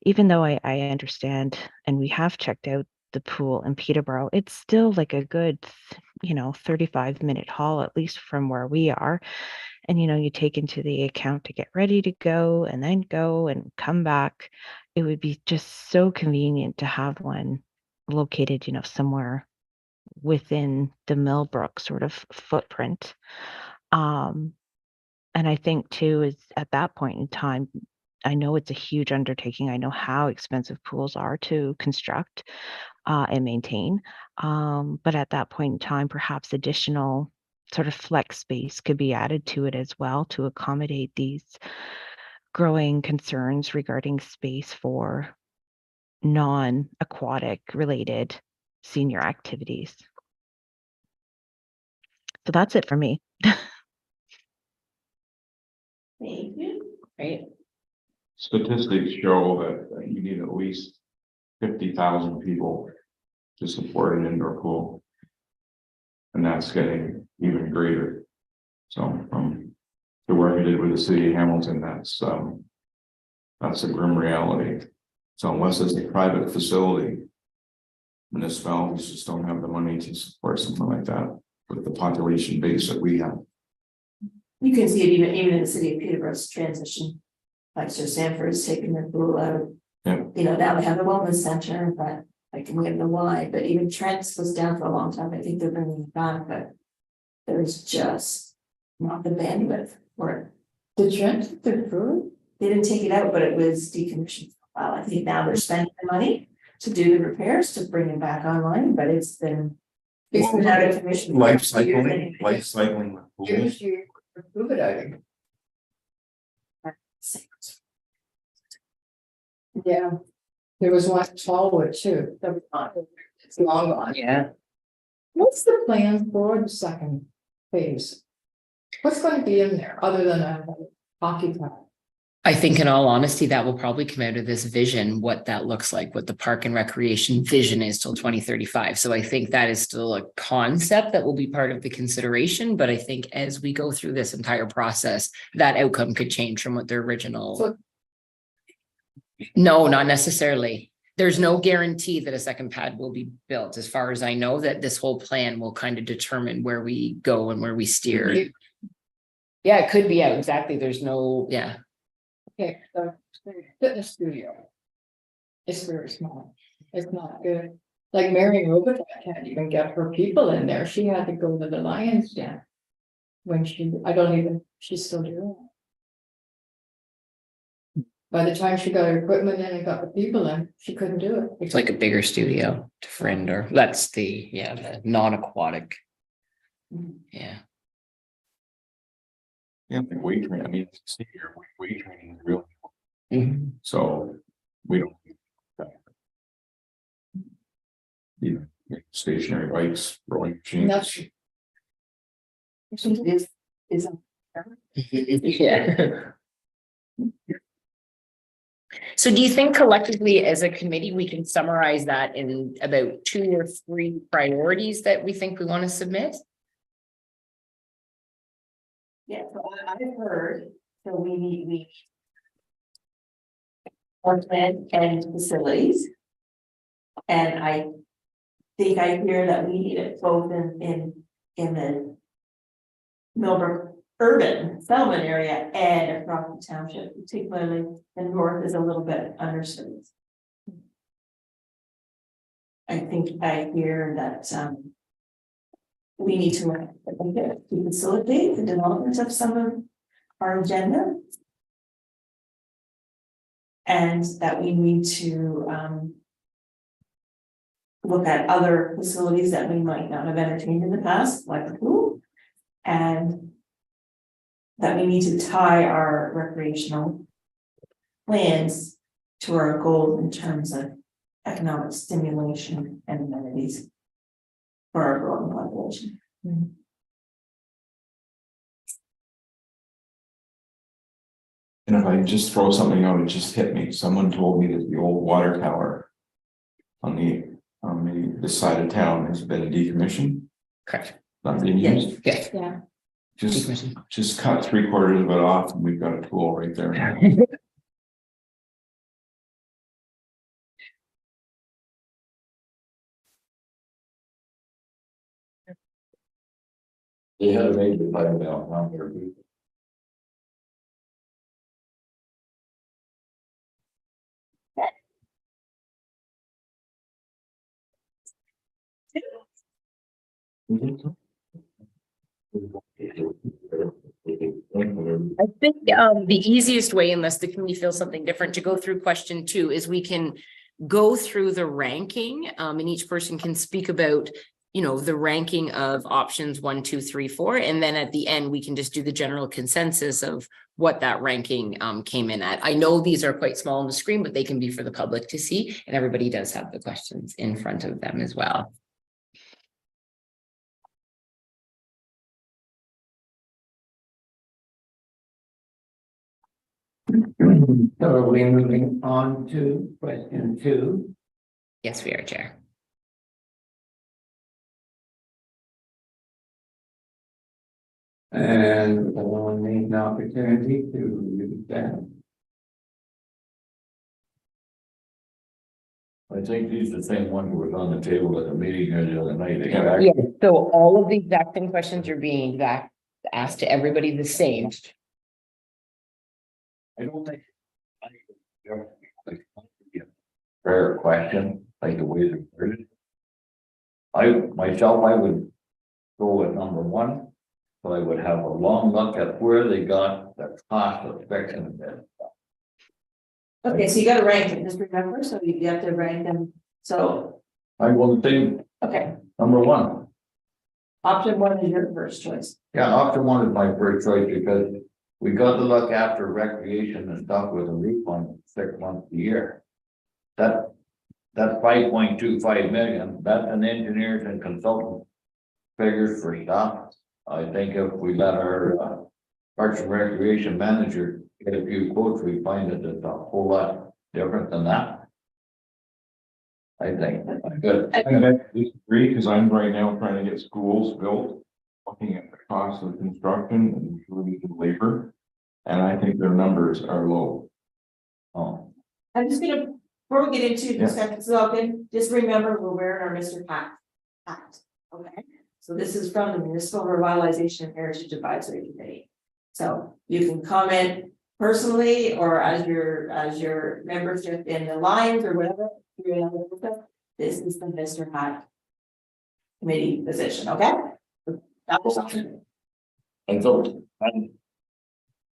even though I understand and we have checked out the pool in Peterborough, it's still like a good, 35-minute haul, at least from where we are. And you take into the account to get ready to go and then go and come back. It would be just so convenient to have one located, somewhere within the Millbrook sort of footprint. Um, and I think too is at that point in time, I know it's a huge undertaking. I know how expensive pools are to construct and maintain. But at that point in time, perhaps additional sort of flex space could be added to it as well to accommodate these growing concerns regarding space for non-aquatic related senior activities. So that's it for me.
Thank you.
Right.
Statistics show that you need at least 50,000 people to support an indoor pool. And that's getting even greater. So from the work I did with the city of Hamilton, that's a grim reality. So unless it's a private facility, municipalities just don't have the money to support something like that with the population base that we have.
You can see it even in the city of Peterborough's transition. Like Sir Sanford's taking the pool out.
Yeah.
Now they have a wellness center, but we have the why, but even Trent's was down for a long time. I think they're bringing it back, but there's just not the bandwidth for it.
The Trent, the pool?
They didn't take it out, but it was decommissioned for a while. I think now they're spending the money to do the repairs to bring it back online, but it's been out of commission.
Life cycling.
Here's your scuba diving. Yeah, there was one at Tallwood too. That was not, it's long gone.
Yeah.
What's the plan for the second phase? What's going to be in there other than a hockey puck?
I think in all honesty, that will probably come out of this vision, what that looks like, what the park and recreation vision is till 2035. So I think that is still a concept that will be part of the consideration. But I think as we go through this entire process, that outcome could change from what their original.
So-
No, not necessarily. There's no guarantee that a second pad will be built. As far as I know, that this whole plan will kind of determine where we go and where we steer. Yeah, it could be, yeah, exactly. There's no, yeah.
Okay, so fitness studio. It's very small. It's not good. Like Mary Robert can't even get her people in there. She had to go to the Lions Den. When she's still doing it. By the time she got her equipment in and got the people in, she couldn't do it.
It's like a bigger studio to friend, or that's the, yeah, the non-aquatic. Yeah.
Yeah, like weight training, I mean, see here, weight training is real,
Mhm.
so we don't. You know, stationary bikes, rowing machines.
Nothing.
Is
Yeah. So do you think collectively as a committee, we can summarize that in about 2 or 3 priorities that we think we want to submit?
Yeah, so I've heard, so we. Plan and facilities. And I think I hear that we need it both in the. Millbrook urban settlement area and across the township, particularly the north is a little bit underserved. I think I hear that we need to facilitate the development of some of our agenda. And that we need to look at other facilities that we might not have entertained in the past, like the pool. And that we need to tie our recreational plans to our goals in terms of economic stimulation and amenities for our growing population.
And if I just throw something out, it just hit me, someone told me that the old water tower. On this side of town has been decommissioned,
Correct.
not being
Yes.
used,
Yeah.
Yeah.
just cut 3/4 of it off and we've got a pool right there.
They had a major fire down there.
I think the easiest way, unless the committee feels something different, to go through question 2 is we can go through the ranking and each person can speak about, you know, the ranking of options 1, 2, 3, 4. And then at the end, we can just do the general consensus of what that ranking came in at. I know these are quite small on the screen, but they can be for the public to see, and everybody does have the questions in front of them as well.
So are we moving on to question 2?
Yes, we are, Chair.
And we'll need an opportunity to use that.
I think these are the same one who was on the table at the meeting here the other night. They have
Yeah,
actually,
so all of the exact same questions are being asked to everybody the same.
I don't think. Fair question, like the way they're worded. I would go with number 1. So I would have a long look at where they got the cost of fixing it.
Okay, so you gotta rank them, just remember, so you have to rank them, so,
I will think
okay,
number 1.
option 1 is your first choice.
Yeah, option 1 is my first choice because we got to look after recreation and stuff with a roof on 6 months a year. That's 5.25 million. That's an engineers and consultants figures for stuff. I think if we let our Parks and Recreation manager get a few quotes, we find that it's a whole lot different than that. I think. Good.
I disagree because I'm right now trying to get schools built, looking at the cost of construction and utility and labor. And I think their numbers are low.
Oh,
I'm just gonna, before we get into
Yeah.
discussion, so okay, just remember, we're wearing our Mr. Hat. Okay, so this is from the Municipal Revitalization and Heritage Advisory Committee. So you can comment personally or as your membership in the Lions or whatever. This is the Mr. Hot committee position, okay? That was something.
I thought, I'm.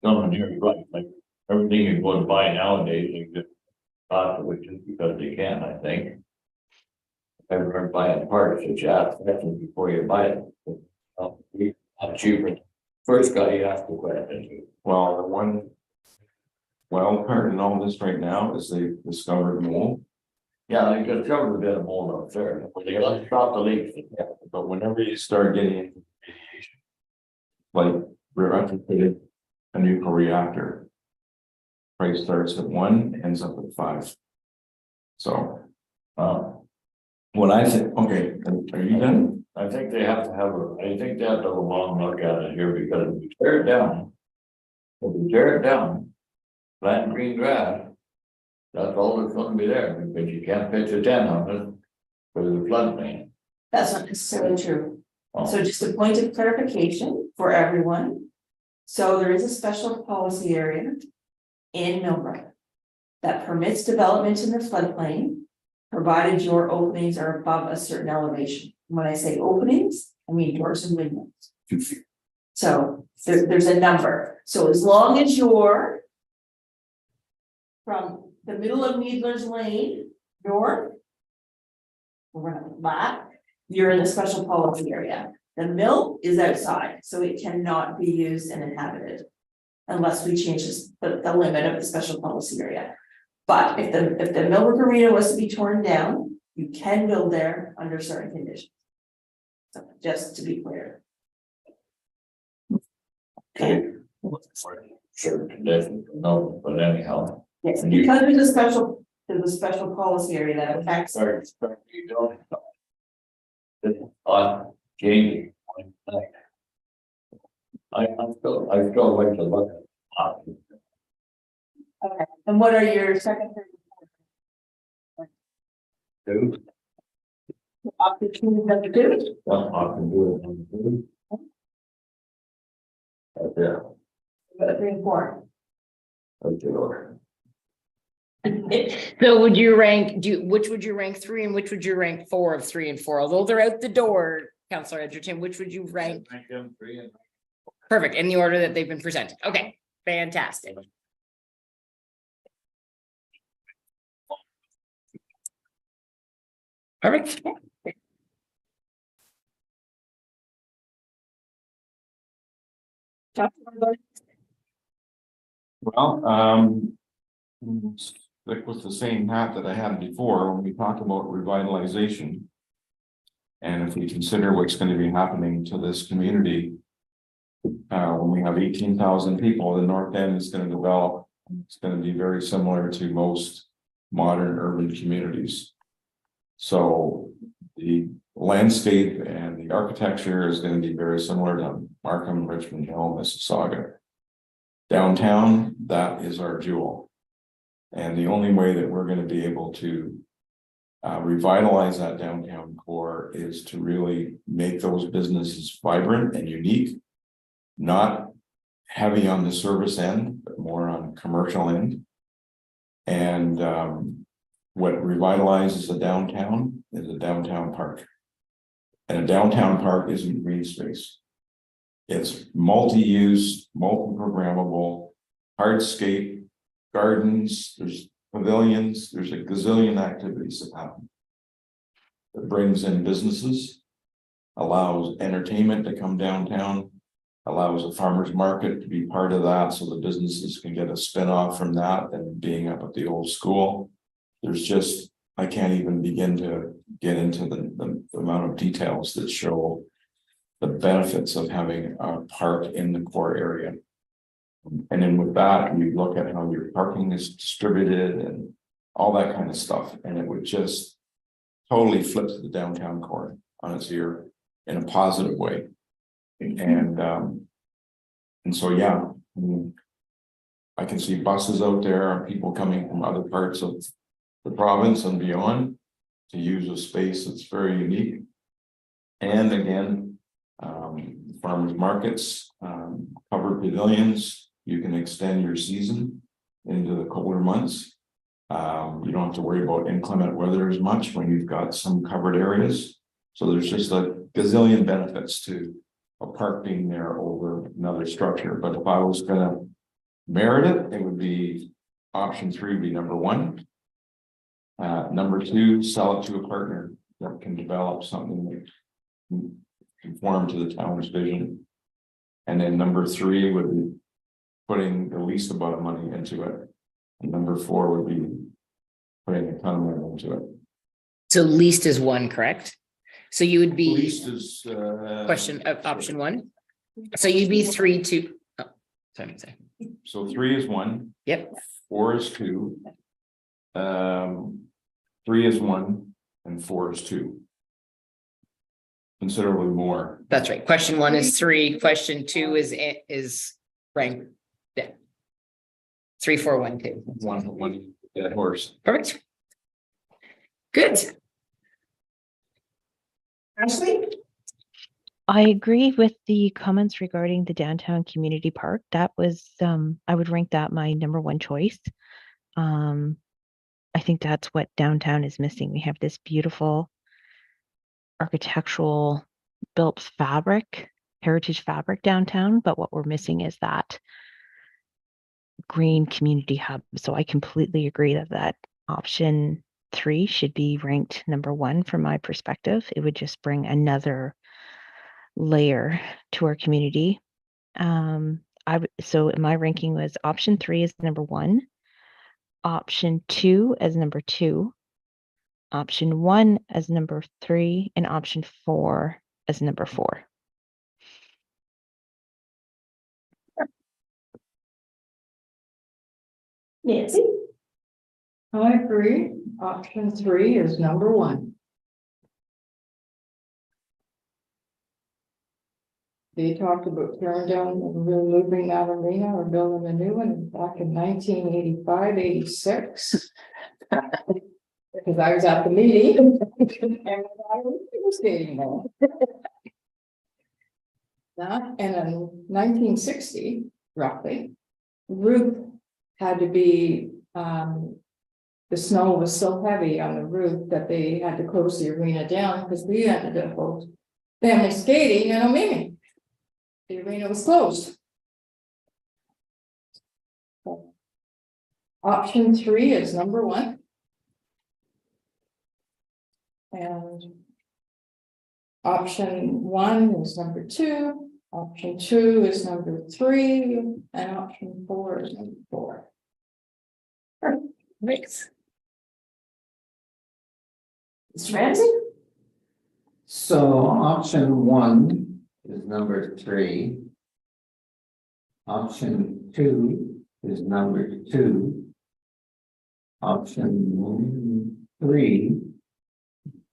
Someone here is right, like, everything you go and buy nowadays, you just cost which is because they can, I think. Ever buy a part, so you ask questions before you buy it. I'm cheaper. First guy you ask the question.
Well, the one wild card in all this right now is they discovered mold.
Yeah, they discovered a bit of mold up there, but they gotta stop the leaks.
But whenever you start getting into radiation, like we're retrofitted a nuclear reactor. Price starts at 1, ends up at 5. So, when I say, okay, are you done?
I think they have to have a long look at it here, because if we tear it down. If we tear it down, plant green grass. That's all that's gonna be there, but you can't pitch a tent on it. For the floodplain.
That's not necessarily true.
Oh.
So just a point of clarification for everyone. So there is a special policy area in Millbrook that permits development in the floodplain, provided your openings are above a certain elevation. When I say openings, I mean doors and windows.
2 feet.
So there's a number. So as long as you're from the middle of Needler's Lane north, we're gonna back, you're in the special policy area. The mill is outside, so it cannot be used and inhabited. Unless we change the limit of the special policy area. But if the Millbrook Arena was to be torn down, you can build there under certain conditions. So just to be clear. Okay,
Certain conditions, no, but anyhow.
yes, because there's a special policy area that affects.
You don't. On Jamie. I still like to look at.
Okay, and what are your second?
Do,
Opportunities number two?
well, I can do it. Right there,
What, 3 and 4?
right there.
So would you rank, which would you rank 3 and which would you rank 4 of 3 and 4? Although they're out the door, Councillor Edgerton, which would you rank?
Rank them 3 and.
Perfect, in the order that they've been presented. Okay, fantastic. Perfect.
Well, stick with the same hat that I had before when we talk about revitalization. And if we consider what's going to be happening to this community. When we have 18,000 people, the North End is going to develop. It's going to be very similar to most modern urban communities. So the landscape and the architecture is going to be very similar to Markham, Richmond Hill, Mississauga. Downtown, that is our jewel. And the only way that we're going to be able to revitalize that downtown core is to really make those businesses vibrant and unique. Not heavy on the service end, but more on commercial end. And what revitalizes the downtown is a downtown park. And a downtown park isn't green space. It's multi-use, multi-programmable, hardscape, gardens, there's pavilions, there's a gazillion activities that happen. It brings in businesses, allows entertainment to come downtown, allows a farmer's market to be part of that, so the businesses can get a spin-off from that and being up at the old school. There's just, I can't even begin to get into the amount of details that show the benefits of having a park in the core area. And then with that, you look at how your parking is distributed and all that kind of stuff, and it would just totally flip the downtown core on its ear in a positive way. And so, yeah, I mean, I can see buses out there, people coming from other parts of the province and beyond to use a space that's very unique. And again, farmers markets, covered pavilions, you can extend your season into the colder months. You don't have to worry about inclement weather as much when you've got some covered areas. So there's just a gazillion benefits to a park being there over another structure. But if I was gonna merit it, it would be option 3 would be number 1. Number 2, sell it to a partner that can develop something that can conform to the town's vision. And then number 3 would be putting the least amount of money into it. And number 4 would be putting a ton of money into it.
So least is 1, correct? So you would be
Least is
option 1. So you'd be 3, 2. Oh, sorry.
so 3 is 1.
Yep.
4 is 2. 3 is 1 and 4 is 2. Considerably more.
That's right. Question 1 is 3. Question 2 is rank. Yeah. 3, 4, 1, 2.
One dead horse.
Perfect. Good.
Ashley?
I agree with the comments regarding the downtown community park. That was, I would rank that my number 1 choice. I think that's what downtown is missing. We have this beautiful architectural built fabric, heritage fabric downtown, but what we're missing is that green community hub. So I completely agree that option 3 should be ranked number 1 from my perspective. It would just bring another layer to our community. So my ranking was option 3 is number 1, option 2 as number 2, option 1 as number 3, and option 4 as number 4.
Nancy?
I agree. Option 3 is number 1. They talked about tearing down and removing that arena or building a new one back in 1985, 86. Because I was at the meeting. And I was skating there. That, and in 1960, roughly, roof had to be, the snow was so heavy on the roof that they had to close the arena down because we had to hold family skating and Omimi. The arena was closed. So, option 3 is number 1. And option 1 is number 2. Option 2 is number 3. And option 4 is number 4.
Thanks.
Mr. Ramsey?
So option 1 is number 3. Option 2 is number 2. Option 3,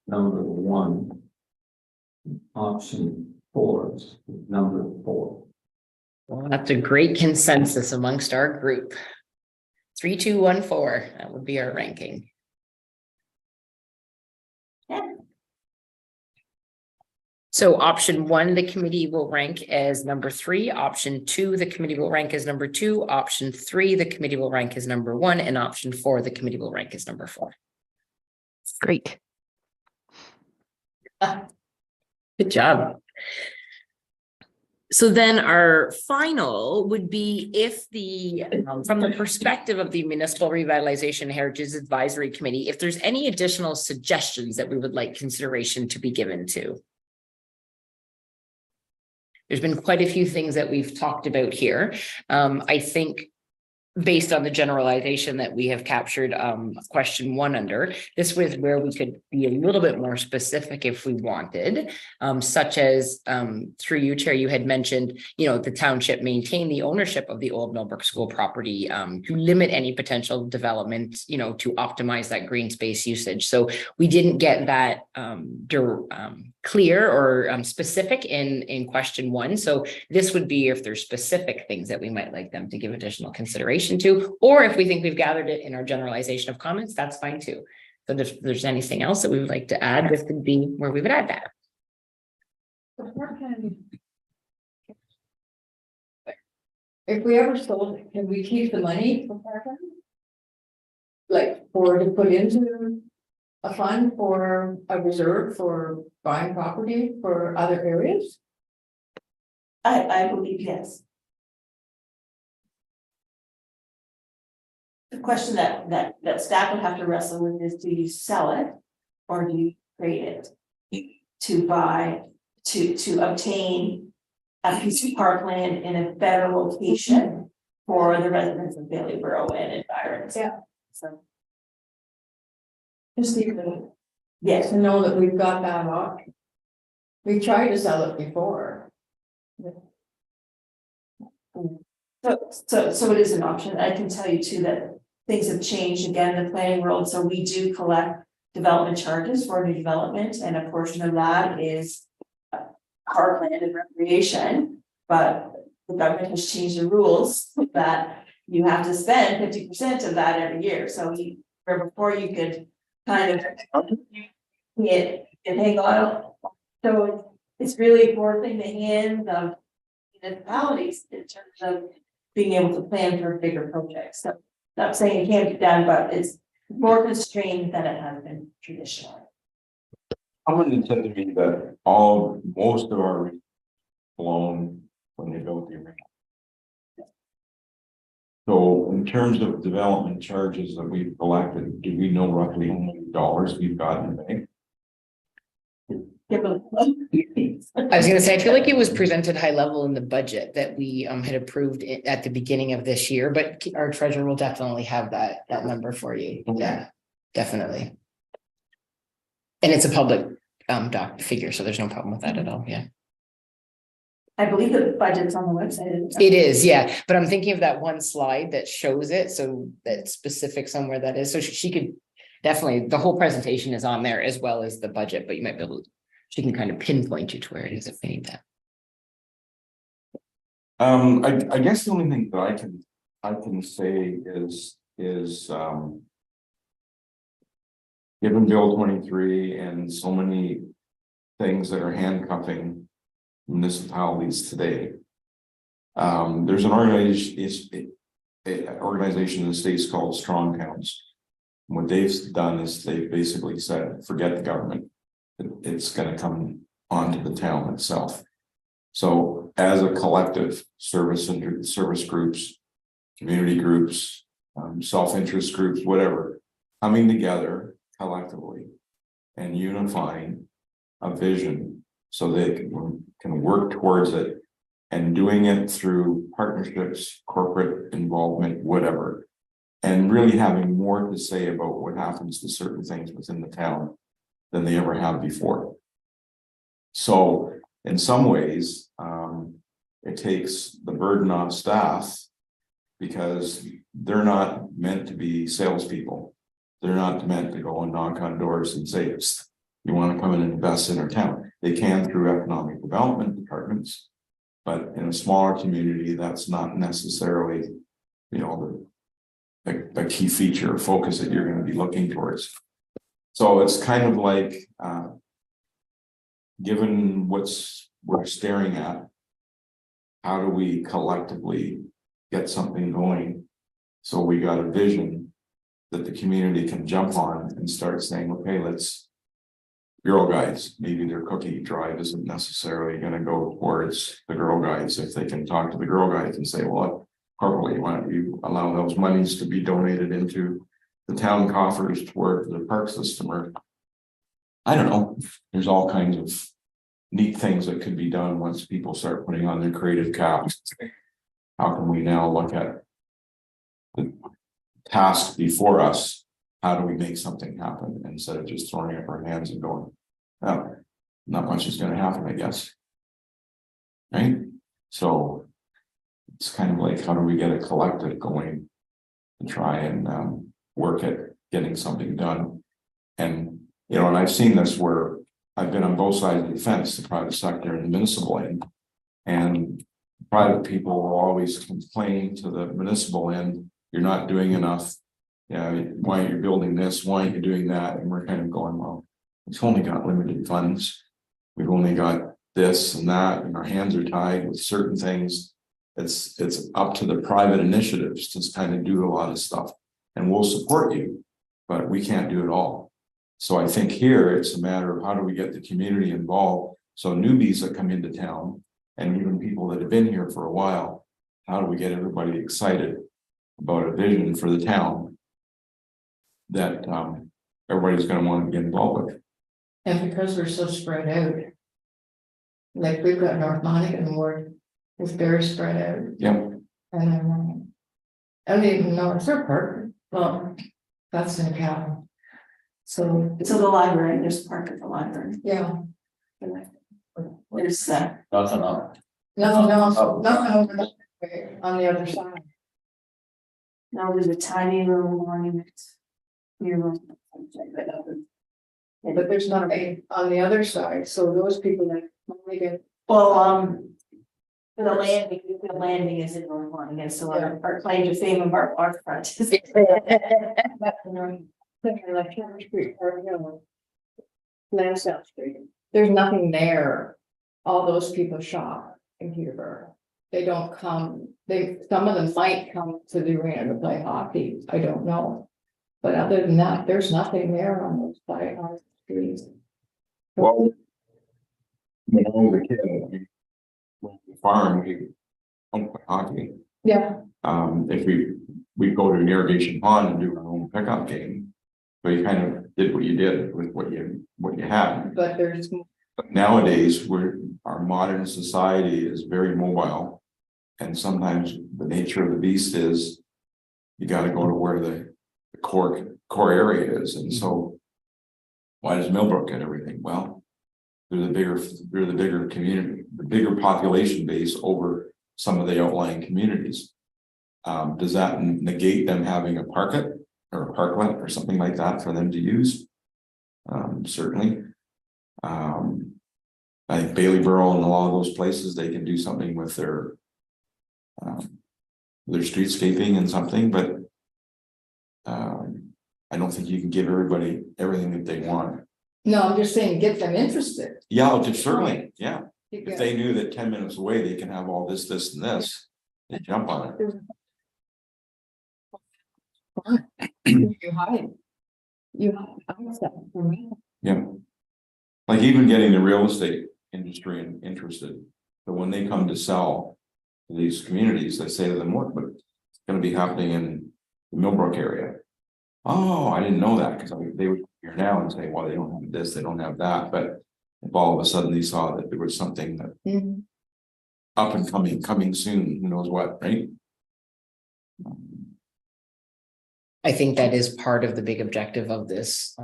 number 1. Option 4 is number 4.
Well, that's a great consensus amongst our group. 3, 2, 1, 4. That would be our ranking. So option 1, the committee will rank as number 3. Option 2, the committee will rank as number 2. Option 3, the committee will rank as number 1. And option 4, the committee will rank as number 4.
Great.
Good job. So then our final would be if the, from the perspective of the Municipal Revitalization Heritage Advisory Committee, if there's any additional suggestions that we would like consideration to be given to. There's been quite a few things that we've talked about here. I think based on the generalization that we have captured question 1 under, this was where we could be a little bit more specific if we wanted, such as through you, Chair, you had mentioned, the township maintain the ownership of the old Millbrook School property to limit any potential development, to optimize that green space usage. So we didn't get that clear or specific in question 1. So this would be if there's specific things that we might like them to give additional consideration to, or if we think we've gathered it in our generalization of comments, that's fine too. So if there's anything else that we would like to add, this could be where we would add that.
if we ever sold it, can we keep the money for parkland? Like, to put into a fund for a reserve for buying property for other areas?
I believe yes. The question that staff would have to wrestle with is, do you sell it? Or do you create it to buy, to obtain a piece of parkland in a better location for the residents of Bailey Borough and environs?
Yeah.
So,
Just even
yes,
to know that we've got that option. We tried to sell it before.
so it is an option. I can tell you too that things have changed again in the planning world, so we do collect development charges for new development, and a portion of that is parkland and recreation, but the government has changed the rules that you have to spend 50% of that every year, so where before you could kind of it hang on. So it's really forcing the hands of municipalities in terms of being able to plan for bigger projects. So not saying it can't be done, but it's more constrained than it has been traditionally.
I'm gonna intend to be that most of our blown when they built the arena. So in terms of development charges that we've collected, do we know roughly how many dollars we've got in the bank?
I was gonna say, I feel like it was presented high level in the budget that we had approved at the beginning of this year, but our treasurer will definitely have that number for you. Yeah, definitely. And it's a public doc figure, so there's no problem with that at all. Yeah.
I believe the budget's on the website.
It is, yeah, but I'm thinking of that one slide that shows it, so that specific somewhere that is, so she could definitely, the whole presentation is on there as well as the budget, but you might be able to, she can kind of pinpoint you to where it is if we need that.
I guess the only thing that I can say is given Bill 23 and so many things that are handcuffing municipalities today. There's an organization in the States called Strong Towns. What they've done is they basically said, forget the government. It's going to come onto the town itself. So as a collective, service groups, community groups, self-interest groups, whatever, coming together collectively and unifying a vision so they can work towards it, and doing it through partnerships, corporate involvement, whatever, and really having more to say about what happens to certain things within the town than they ever have before. So in some ways, it takes the burden off staff because they're not meant to be salespeople. They're not meant to go and knock on doors and say, you want to come in and invest in our town. They can through economic development departments, but in a smaller community, that's not necessarily, a key feature or focus that you're going to be looking towards. So it's kind of like, given we're staring at, how do we collectively get something going? So we got a vision that the community can jump on and start saying, okay, let's Girl Guides, maybe their cookie drive isn't necessarily going to go towards the Girl Guides. If they can talk to the Girl Guides and say, well, corporately, why don't you allow those monies to be donated into the town coffers toward the park system? Or I don't know, there's all kinds of neat things that could be done once people start putting on their creative caps. How can we now look at the task before us? How do we make something happen instead of just throwing up our hands and going, oh, not much is going to happen, I guess. Right? So it's kind of like, how do we get a collective going and try and work at getting something done? And, and I've seen this where I've been on both sides of the fence, the private sector and the municipal end. And private people will always complain to the municipal end, you're not doing enough. Yeah, why aren't you building this? Why aren't you doing that? And we're kind of going, well, we've only got limited funds. We've only got this and that, and our hands are tied with certain things. It's up to the private initiatives to kind of do a lot of stuff. And we'll support you, but we can't do it all. So I think here it's a matter of how do we get the community involved? So newbies that come into town and even people that have been here for a while, how do we get everybody excited about a vision for the town that everybody's going to want to get involved with?
And because we're so spread out. Like we've got North Monaghan ward, it's very spread out.
Yeah.
And I don't even know if they're part, well, that's in Calvin. So,
So the library, there's part of the library.
yeah,
There's
Nothing up.
nothing else, nothing over that way on the other side.
now there's a tiny little monument. Here.
But there's nothing on the other side, so those people that only get.
Well, the landing is in North Monaghan, so our claim to fame of our front is.
Like Church Street or Lansdowne Street. There's nothing there. All those people shop in Peterborough. They don't come, some of them might come to the arena to play hockey, I don't know. But other than that, there's nothing there on those side on the streets.
Well, when I was a kid, we went to the farm, we don't play hockey.
Yeah,
If we'd go to an irrigation pond and do our own pickup game. So you kind of did what you did with what you had.
but there's,
But nowadays, our modern society is very mobile. And sometimes the nature of the beast is you got to go to where the core area is. And so why does Millbrook get everything? Well, they're the bigger community, the bigger population base over some of the outlying communities. Does that negate them having a parklet or a parklet or something like that for them to use? Certainly. I think Bailey-Borough and a lot of those places, they can do something with their streetscaping and something, but I don't think you can give everybody everything that they want.
no, I'm just saying, get them interested.
Yeah, certainly, yeah.
You
If
get-
they knew that 10 minutes away, they can have all this, and this, they jump on it.
You hide. You hide stuff from me.
Yeah. Like even getting the real estate industry interested, but when they come to sell to these communities, they say to them, look, but it's gonna be happening in the Millbrook area. Oh, I didn't know that, because they would hear now and say, well, they don't have this, they don't have that, but if all of a sudden they saw that there was something that
Mhm.
up and coming soon, who knows what, right?
I think that is part of the big objective of this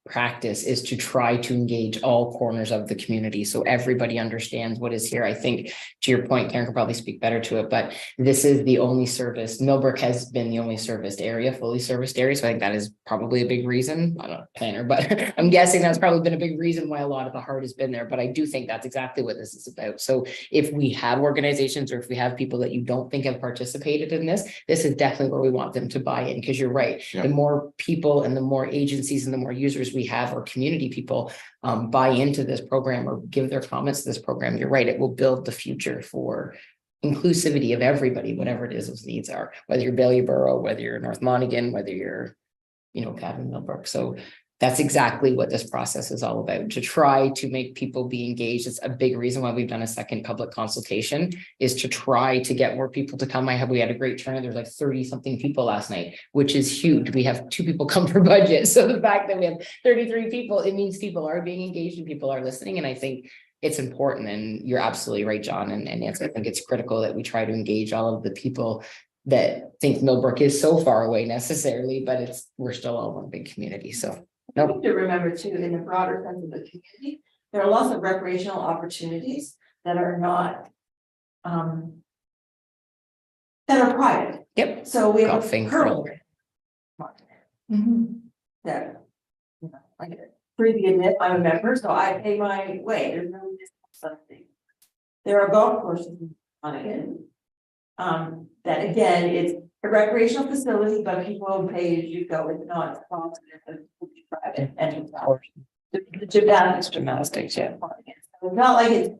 practice, is to try to engage all corners of the community so everybody understands what is here. I think, to your point, Karen could probably speak better to it, but this is the only service. Millbrook has been the only serviced area, fully serviced area. So I think that is probably a big reason. I'm not a planner, but I'm guessing that's probably been a big reason why a lot of the heart has been there. But I do think that's exactly what this is about. So if we have organizations, or if we have people that you don't think have participated in this is definitely where we want them to buy in, because you're right.
Yeah.
The more people and the more agencies and the more users we have, or community people buy into this program or give their comments to this program, you're right, it will build the future for inclusivity of everybody, whatever it is those needs are, whether you're Bailey-Borough, whether you're North Monaghan, whether you're, Cavan Millbrook. So that's exactly what this process is all about, to try to make people be engaged. It's a big reason why we've done a second public consultation, is to try to get more people to come. We had a great turnout. There's like 30 something people last night, which is huge. We have 2 people come for budget. So the fact that we have 33 people, it means people are being engaged and people are listening. And I think it's important, and you're absolutely right, John and Nancy. I think it's critical that we try to engage all of the people that think Millbrook is so far away necessarily, but we're still all one big community. So
We need to remember too, in the broader sense of the community, there are lots of recreational opportunities that are not. That are private,
yep.
so we have
Golfing,
a curl.
Mhm.
That, like, freely admit I'm a member, so I pay my way, there's no something. There are golf courses on it. That again, it's a recreational facility, but people pay as you go, it's not sponsored, it's private entrance hours. The gymnastics,
Gymnastics, yeah.
So it's not like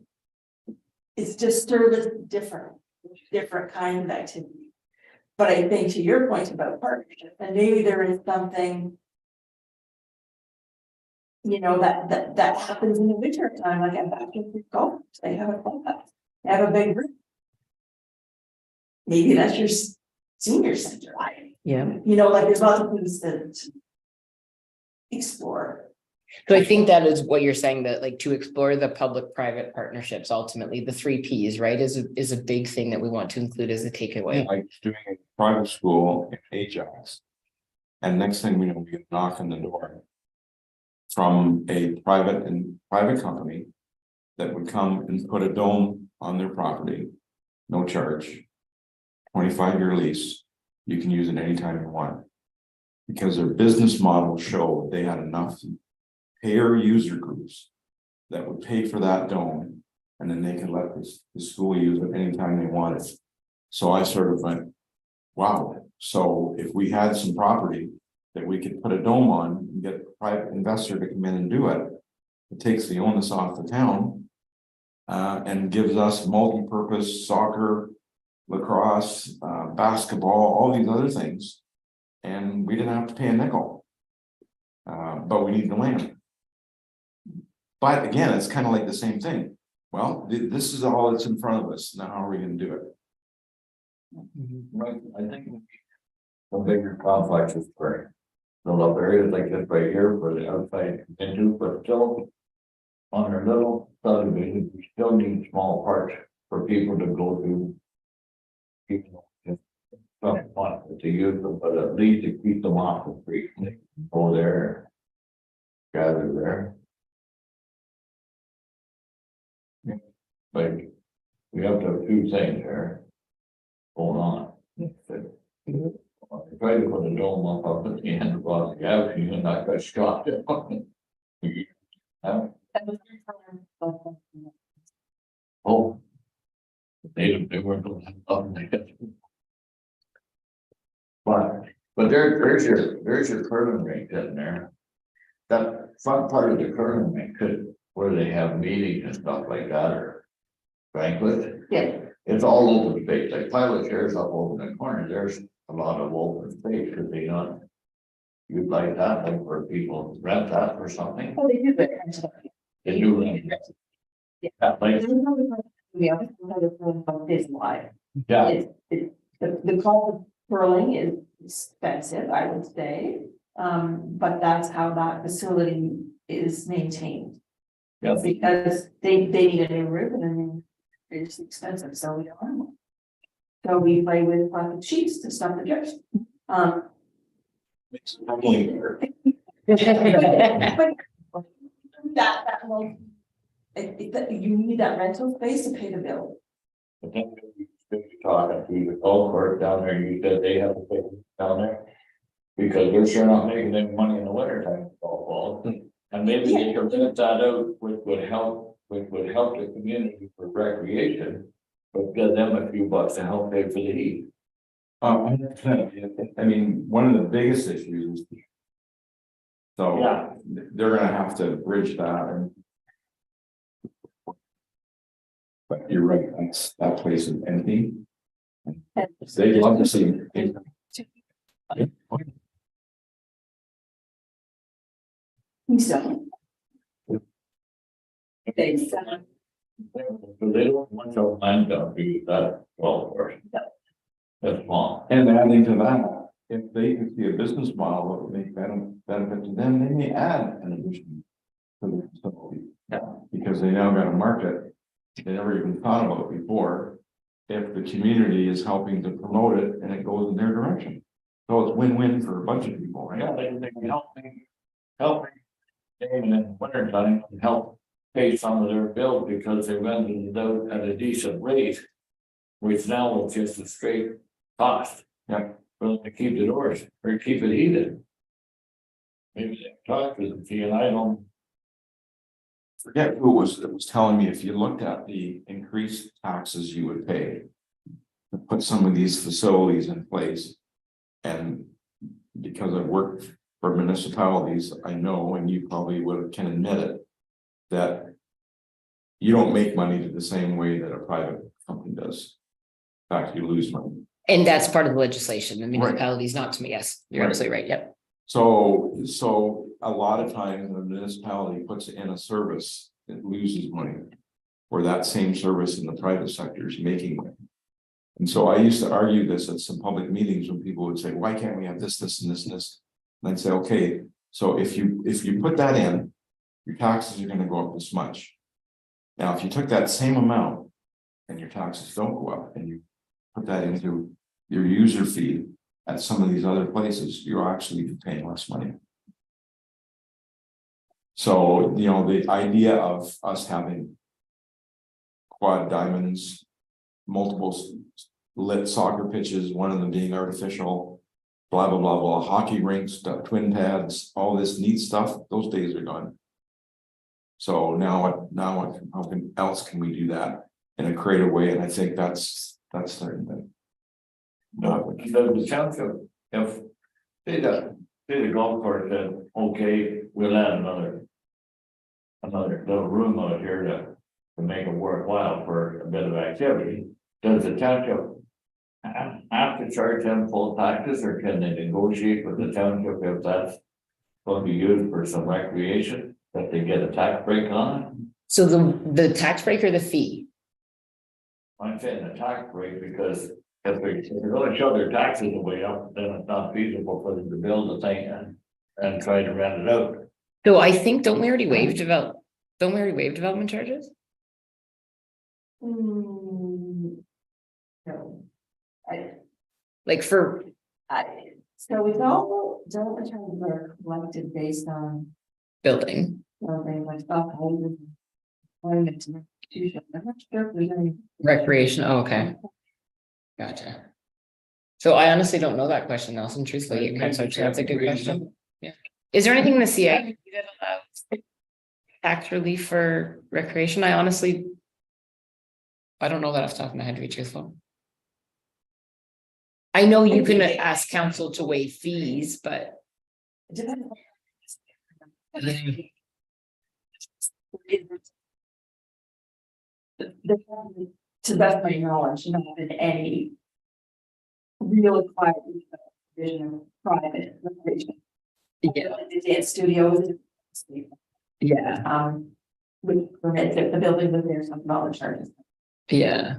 it's just service different. different kind of activity. But I think to your point about partnership, and maybe there is something. That happens in the winter time, like at Baptist Golf, they have a club, they have a big group. Maybe that's your senior center,
Yeah.
like there's lots of things to explore.
So I think that is what you're saying, that like to explore the public-private partnerships, ultimately, the 3 Ps, right, is a big thing that we want to include as a takeaway.
Like doing a private school in Ajax. And next thing we know, we get a knock on the door. From a private company. That would come and put a dome on their property, no charge. 25-year lease, you can use it anytime you want. Because their business model showed they had enough payer user groups. That would pay for that dome, and then they could let the school use it anytime they wanted. So I sort of went, wow, so if we had some property. That we could put a dome on and get a private investor to come in and do it. It takes the onus off the town. And gives us multi-purpose soccer, lacrosse, basketball, all these other things. And we didn't have to pay a nickel. But we need the land. But again, it's kind of like the same thing. Well, this is all that's in front of us. Now how are we gonna do it?
Right, I think. The bigger complexes for. The love areas like this right here for the outside into, but still. On their little subdivision, we still need small parks for people to go to. People just some fun to use them, but at least to keep them off the street, they go there. Gather there. Like, we have to have 2 things there. Going on. I tried to put a dome up at the end of the avenue and I got shot. Oh. They weren't going to have them. But there's your curling rink in there. That front part of the curling rink could, where they have meetings and stuff like that, or banquets.
Yeah.
It's all open space, like pilot chairs up over the corner, there's a lot of open space, could they not? You'd like that, like where people rent that or something,
Well, they do it.
they do rent it.
Yeah.
That place,
We always have this wide.
yeah,
The cost of curling is expensive, I would say. But that's how that facility is maintained.
yeah,
Because they need a new roof and then it's expensive, so we don't have one. So we play with plastic sheets to stop the drips.
it's probably there.
That will. You need that rental space to pay the bill.
But then you talking to the golf course down there, you said they have to pay down there. Because they're sure not making any money in the winter time, golf balls, and maybe they could rent that out, which would help the community for recreation. But give them a few bucks to help pay for the heat.
100%. I mean, one of the biggest issues is. So
Yeah.
they're gonna have to bridge that and. But you're right, that place is empty. They'd love to see.
So. They said.
So they don't want to land down to use that golf course. That's small.
And adding to that, if they can see a business model that would make benefit to them, they may add an addition. To the facility.
Yeah.
Because they now got a market they never even thought about before. If the community is helping to promote it and it goes in their direction. So it's win-win for a bunch of people, right?
Yeah, they can help me, in the winter time, and help pay some of their bills because they rented it out at a decent rate. Which now is just a straight cost.
Yeah.
For them to keep the doors or keep it heated. Maybe they talk to them, see, and I don't.
Forget who it was that was telling me if you looked at the increased taxes you would pay. To put some of these facilities in place. And because I've worked for municipalities, I know, and you probably can admit it. That you don't make money the same way that a private company does. fact, you lose money.
And that's part of the legislation, the
Right.
municipalities not to me, yes, you're
Right.
absolutely right, yep.
So a lot of times when a municipality puts in a service, it loses money. Where that same service in the private sector is making money. And so I used to argue this at some public meetings when people would say, why can't we have this, this, and this, and this? And I'd say, okay, so if you put that in, your taxes are gonna go up this much. Now, if you took that same amount and your taxes don't go up and you put that into your user fee at some of these other places, you're actually paying less money. So, you know, the idea of us having quad diamonds, multiple lit soccer pitches, one of them being artificial, blah, blah, blah, blah, hockey rinks, twin pads, all this neat stuff, those days are gone. So now what, how else can we do that in a creative way? And I think that's starting to.
No, the township, if, say the golf course said, okay, we'll add another little room out here to make it worthwhile for a bit of activity, does the township have to charge them full taxes, or can they negotiate with the township if that's going to be used for some recreation, that they get a tax break on it?
So the tax break or the fee?
I'm saying the tax break because if they're gonna show their taxes way up, then it's not feasible for them to build the thing and try to rent it out.
So I think, don't we already waive development charges?
No.
Like for,
So it's all, development charges are collected based on
building,
something like stuff. I'm not sure if there's any.
recreation, oh, okay, gotcha. So I honestly don't know that question, Nelson, truthfully, that's a good question. Yeah. Is there anything in the CIP that allows tax relief for recreation? I honestly. I don't know that off the top of my head, to be truthful. I know you can ask council to waive fees, but.
To the best of my knowledge, not in any real quiet vision of private recreation.
Yeah.
The dance studios.
Yeah.
With permits, if the building was there, some knowledge charges.
Yeah.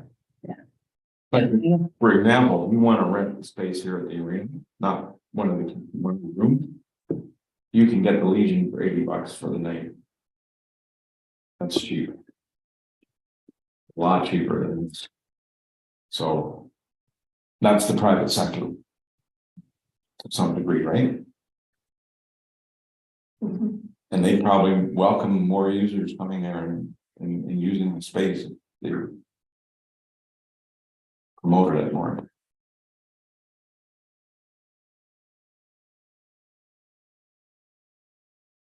But for example, we want to rent the space here at the arena, not one of the rooms. You can get the Legion for $80 for the night. That's cheap. A lot cheaper than this. So. That's the private sector. To some degree, right?
Mm-hmm.
And they probably welcome more users coming there and using the space. They're promoted it more.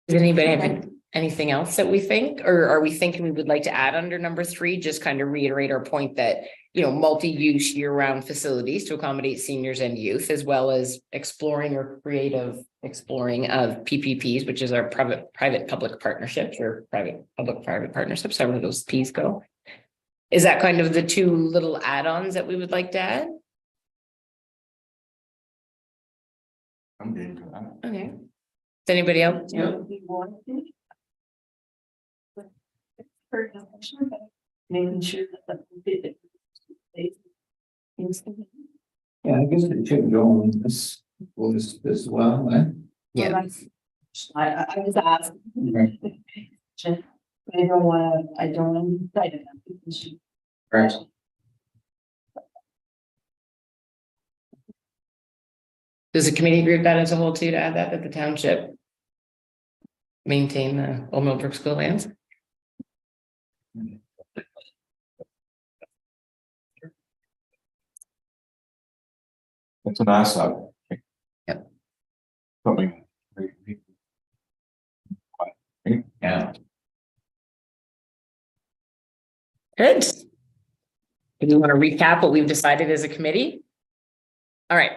Does anybody have anything else that we think, or are we thinking we would like to add under number 3, just kind of reiterate our point that, you know, multi-use year-round facilities to accommodate seniors and youth, as well as exploring or creative exploring of PPPs, which is our private-public partnerships, or private-public-private partnerships, however those Ps go. Is that kind of the 2 little add-ons that we would like to add?
I'm game for that.
Okay. Does anybody else?
Making sure that the.
Yeah, I guess it should go on this list as well, eh?
Yeah.
I was asked.
Right.
I don't want to cite it.
Right.
Does the committee agree with that as a whole too, to add that the township maintain the Old Millbrook School lands?
It's an asset.
Yep.
Something.
Yeah.
Good. Do you want to recap what we've decided as a committee? All right.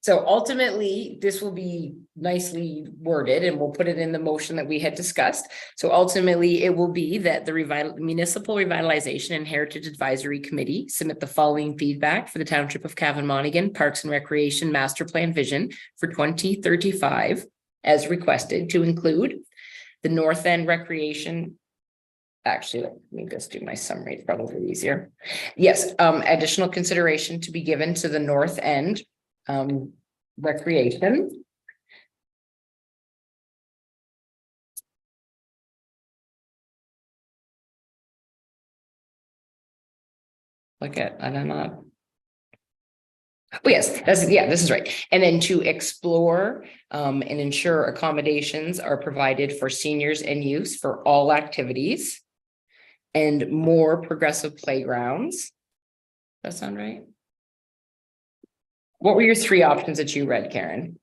So ultimately, this will be nicely worded and we'll put it in the motion that we had discussed. So ultimately, it will be that the Municipal Revitalization and Heritage Advisory Committee submit the following feedback for the Township of Cavan-Monaghan Parks and Recreation Master Plan Vision for 2035 as requested, to include the North End Recreation. Actually, let me just do my summary, it's probably easier. Yes, additional consideration to be given to the North End recreation. Look at, I don't know. Oh, yes, this is right. And then to explore and ensure accommodations are provided for seniors and youth for all activities. And more progressive playgrounds. That sound right? What were your three options that you read, Karen?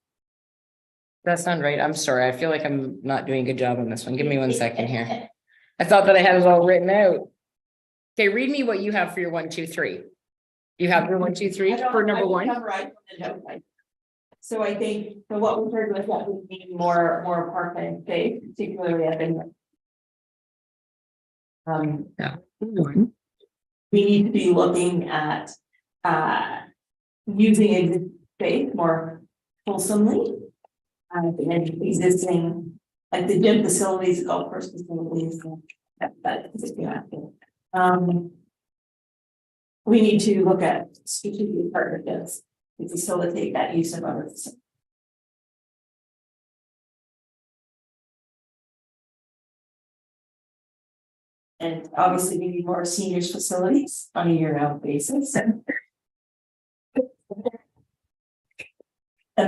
That sound right? I'm sorry. I feel like I'm not doing a good job on this one. Give me 1 second here. I thought that I had it all written out. Okay, read me what you have for your 1, 2, 3. You have your 1, 2, 3 for number one?
So I think, so what we heard was that we need more parkland space, particularly up in.
Yeah.
We need to be looking at, using existing space more fulsomely. And existing, like the gym facilities, golf course facilities, we need to look at strategic partnerships to facilitate that use of our facilities. And obviously we need more seniors facilities on a year-round basis. And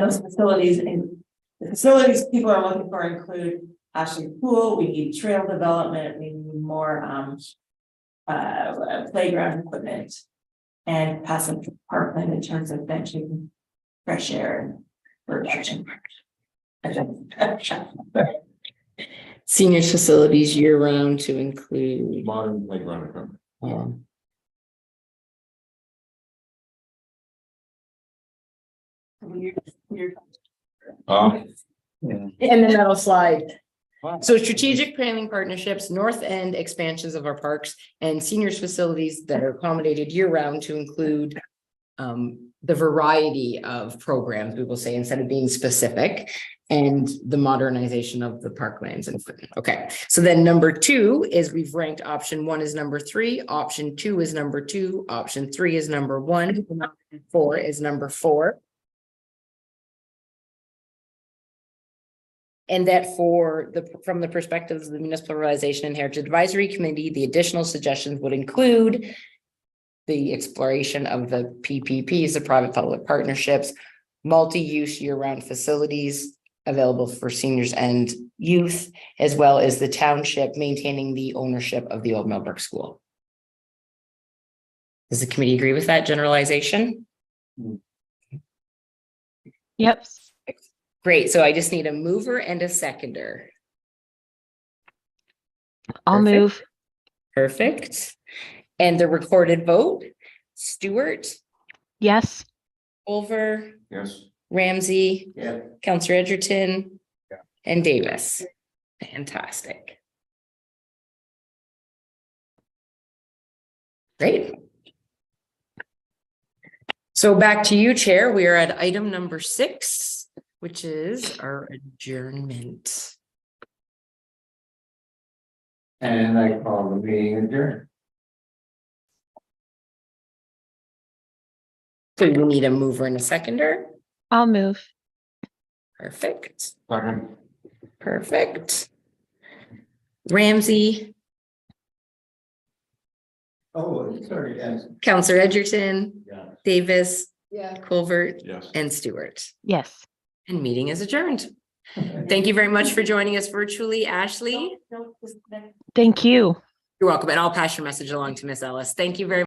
those facilities, and the facilities people are looking for include Ashley Pool, we need trail development, we need more playground equipment. And passive parkland in terms of benching, fresh air, and bird watching.
Seniors facilities year round to include.
Modern playground equipment.
And then that'll slide. So strategic planning partnerships, North End expansions of our parks and seniors facilities that are accommodated year round to include. The variety of programs, we will say, instead of being specific, and the modernization of the parklands and equipment. Okay, so then number 2 is we've ranked option 1 is number 3, option 2 is number 2, option 3 is number 1, 4 is number 4. And that from the perspective of the Municipal Revitalization and Heritage Advisory Committee, the additional suggestions would include the exploration of the PPPs, the private-public partnerships, multi-use year-round facilities available for seniors and youth, as well as the township maintaining the ownership of the Old Millbrook School. Does the committee agree with that generalization?
Yep.
Great, so I just need a mover and a seconder.
I'll
Perfect.
move.
Perfect. And the recorded vote, Stewart,
Yes.
Culver,
Yes.
Ramsey,
Yeah.
Counselor Edgerton,
Yeah.
and Davis. Fantastic. Great. So back to you, Chair. We are at item number 6, which is our adjournment.
And I call the meeting adjourned.
So you need a mover and a seconder.
I'll move.
Perfect.
Second.
Perfect. Ramsey,
Oh, sorry, yes.
Counselor Edgerton,
Yeah.
Davis,
Yeah.
Culvert,
Yes.
and Stewart.
Yes.
And meeting is adjourned. Thank you very much for joining us virtually, Ashley.
Thank you.
You're welcome, and I'll pass your message along to Miss Ellis. Thank you very